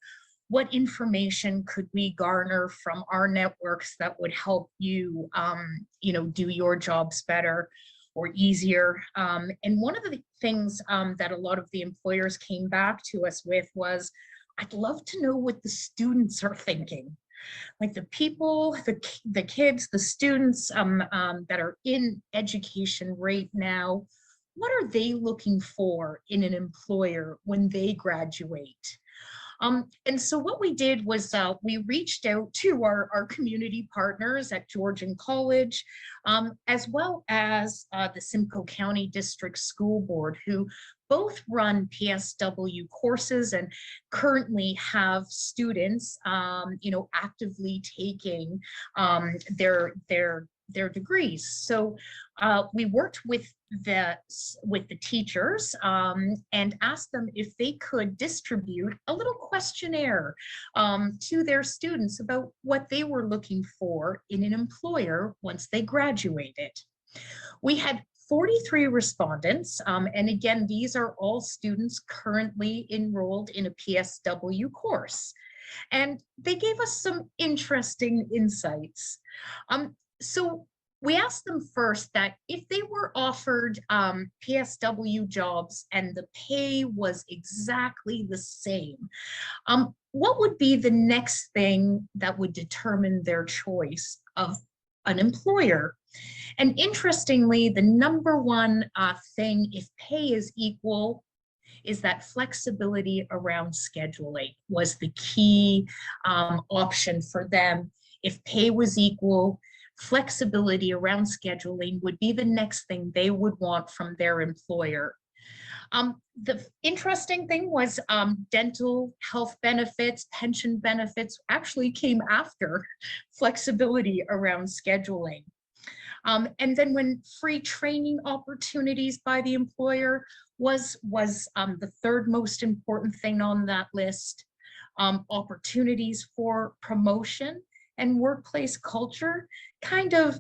information could we garner from our networks that would help you, you know, do your jobs better or easier? And one of the things that a lot of the employers came back to us with was, I'd love to know what the students are thinking. Like the people, the kids, the students that are in education right now, what are they looking for in an employer when they graduate? And so what we did was we reached out to our community partners at Georgian College, as well as the Simcoe County District School Board, who both run PSW courses and currently have students, you know, actively taking their degrees. So we worked with the teachers and asked them if they could distribute a little questionnaire to their students about what they were looking for in an employer once they graduated. We had 43 respondents, and again, these are all students currently enrolled in a PSW course. And they gave us some interesting insights. So we asked them first that if they were offered PSW jobs and the pay was exactly the same, what would be the next thing that would determine their choice of an employer? And interestingly, the number one thing, if pay is equal, is that flexibility around scheduling was the key option for them. If pay was equal, flexibility around scheduling would be the next thing they would want from their employer. The interesting thing was dental health benefits, pension benefits actually came after flexibility around scheduling. And then when free training opportunities by the employer was the third most important thing on that list. Opportunities for promotion and workplace culture kind of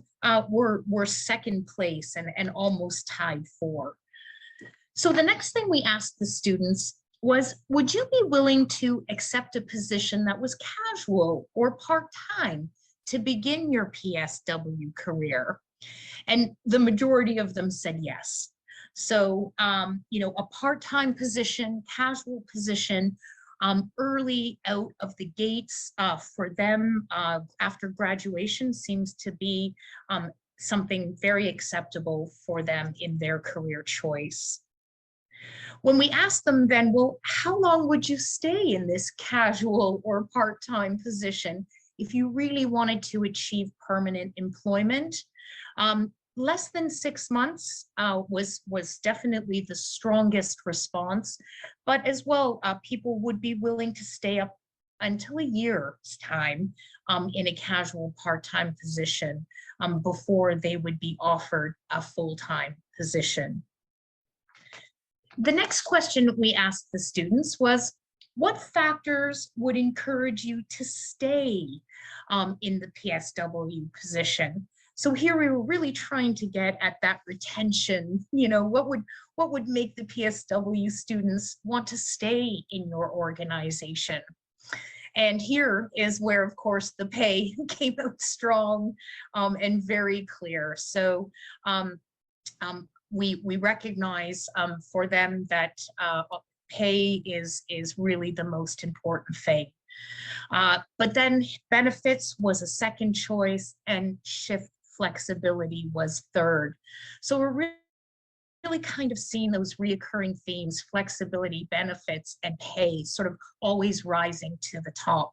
were second place and almost tied for. So the next thing we asked the students was, would you be willing to accept a position that was casual or part-time to begin your PSW career? And the majority of them said yes. So, you know, a part-time position, casual position, early out of the gates for them after graduation seems to be something very acceptable for them in their career choice. When we asked them then, well, how long would you stay in this casual or part-time position if you really wanted to achieve permanent employment? Less than 6 months was definitely the strongest response, but as well, people would be willing to stay up until a year's time in a casual part-time position before they would be offered a full-time position. The next question we asked the students was, what factors would encourage you to stay in the PSW position? So here we were really trying to get at that retention, you know, what would make the PSW students want to stay in your organization? And here is where, of course, the pay came out strong and very clear. So we recognize for them that pay is really the most important thing. But then benefits was a second choice, and shift flexibility was third. So we're really kind of seeing those reoccurring themes, flexibility, benefits, and pay sort of always rising to the top.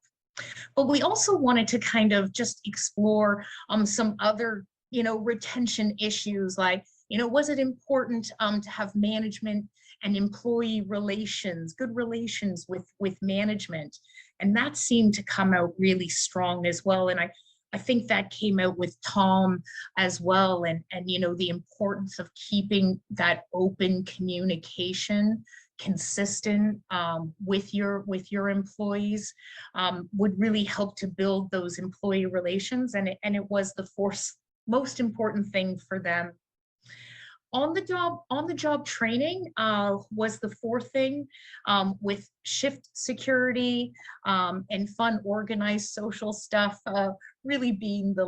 But we also wanted to kind of just explore some other, retention issues like, was it important to have management and employee relations, good relations with management? And that seemed to come out really strong as well. And I think that came out with Tom as well. And the importance of keeping that open communication consistent with your employees would really help to build those employee relations. And it was the most important thing for them. On the job training was the fourth thing, with shift security and fun, organized social stuff really being the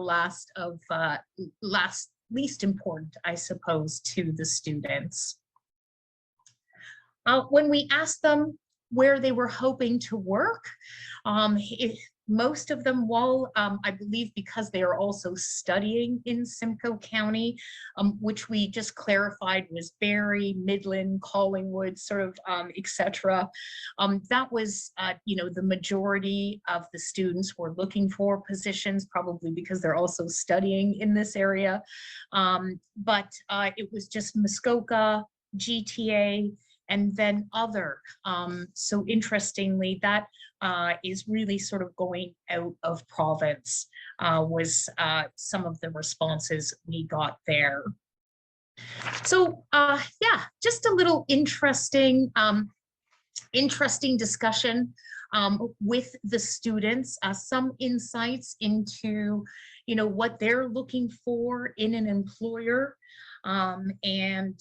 least important, I suppose, to the students. When we asked them where they were hoping to work, most of them, I believe because they are also studying in Simcoe County, which we just clarified was Barrie, Midland, Collingwood, sort of, etc. That was, the majority of the students were looking for positions, probably because they're also studying in this area. But it was just Muskoka, GTA, and then other. So interestingly, that is really sort of going out of province, was some of the responses we got there. So yeah, just a little interesting discussion with the students, some insights into, what they're looking for in an employer. And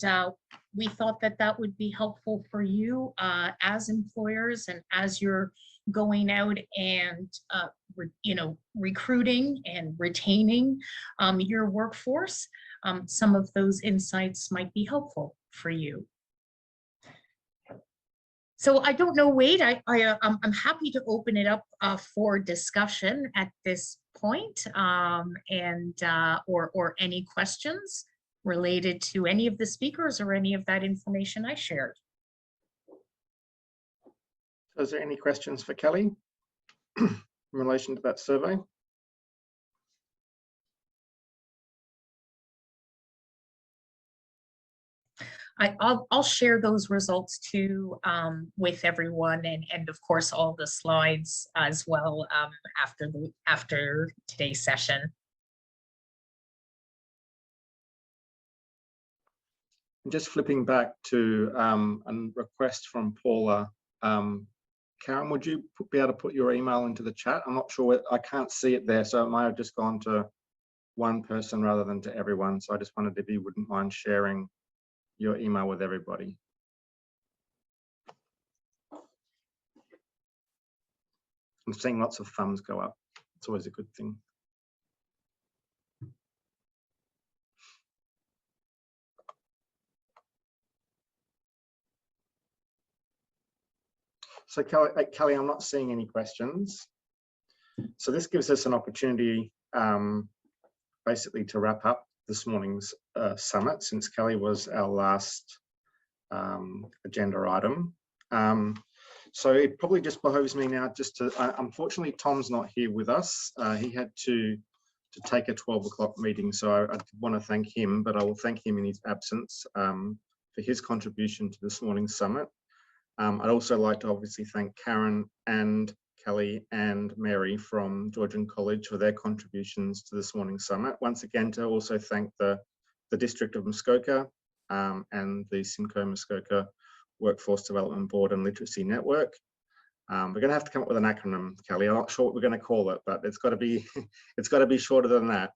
we thought that would be helpful for you as employers and as you're going out and recruiting and retaining your workforce. Some of those insights might be helpful for you. So I don't know, Wade, I'm happy to open it up for discussion at this point, and or any questions related to any of the speakers or any of that information I shared. So is there any questions for Kelly in relation to that survey? I'll share those results too with everyone, and of course all the slides as well after today's session. Just flipping back to a request from Paula. Karen, would you be able to put your email into the chat? I'm not sure, I can't see it there, so it might have just gone to one person rather than to everyone. So I just wondered if you wouldn't mind sharing your email with everybody. I'm seeing lots of thumbs go up. It's always a good thing. So Kelly, I'm not seeing any questions. So this gives us an opportunity basically to wrap up this morning's summit, since Kelly was our last agenda item. So it probably just behoves me now just to, unfortunately, Tom's not here with us. He had to take a 12 o'clock meeting. So I want to thank him, but I will thank him in his absence for his contribution to this morning's summit. I'd also like to obviously thank Karen and Kelly and Mary from Georgian College for their contributions to this morning's summit. Once again, to also thank the District of Muskoka and the Simcoe Muskoka Workforce Development Board and Literacy Network. We're going to have to come up with an acronym, Kelly. I'm not sure what we're going to call it, but it's got to be shorter than that.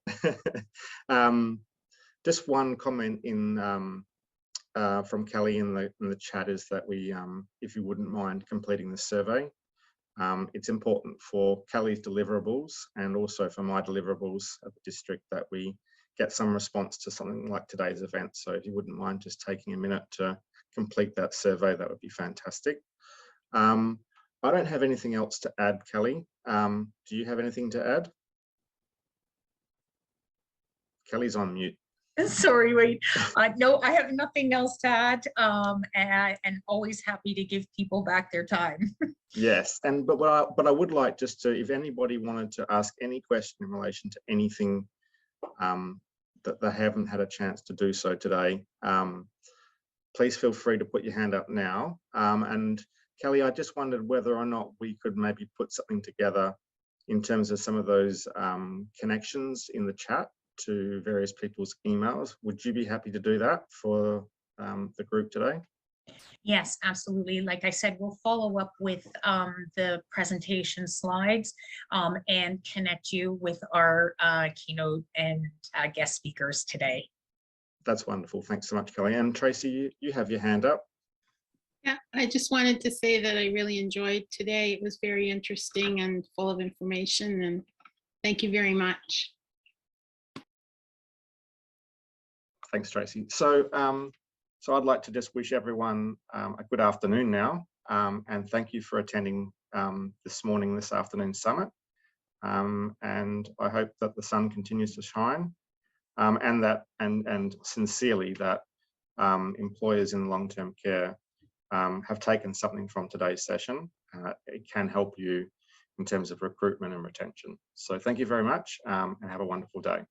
Just one comment in from Kelly in the chat is that we, if you wouldn't mind completing the survey. It's important for Kelly's deliverables and also for my deliverables at the district that we get some response to something like today's event. So if you wouldn't mind just taking a minute to complete that survey, that would be fantastic. I don't have anything else to add, Kelly. Do you have anything to add? Kelly's on mute. Sorry, wait. No, I have nothing else to add. And always happy to give people back their time. Yes, but I would like just to, if anybody wanted to ask any question in relation to anything that they haven't had a chance to do so today, please feel free to put your hand up now. And Kelly, I just wondered whether or not we could maybe put something together in terms of some of those connections in the chat to various people's emails. Would you be happy to do that for the group today? Yes, absolutely. Like I said, we'll follow up with the presentation slides and connect you with our keynote and guest speakers today. That's wonderful. Thanks so much, Kelly. And Tracy, you have your hand up. Yeah, I just wanted to say that I really enjoyed today. It was very interesting and full of information, and thank you very much. Thanks, Tracy. So, so I'd like to just wish everyone a good afternoon now, and thank you for attending this afternoon summit. And I hope that the sun continues to shine, and sincerely that employers in long-term care have taken something from today's session. It can help you in terms of recruitment and retention. So thank you very much, and have a wonderful day.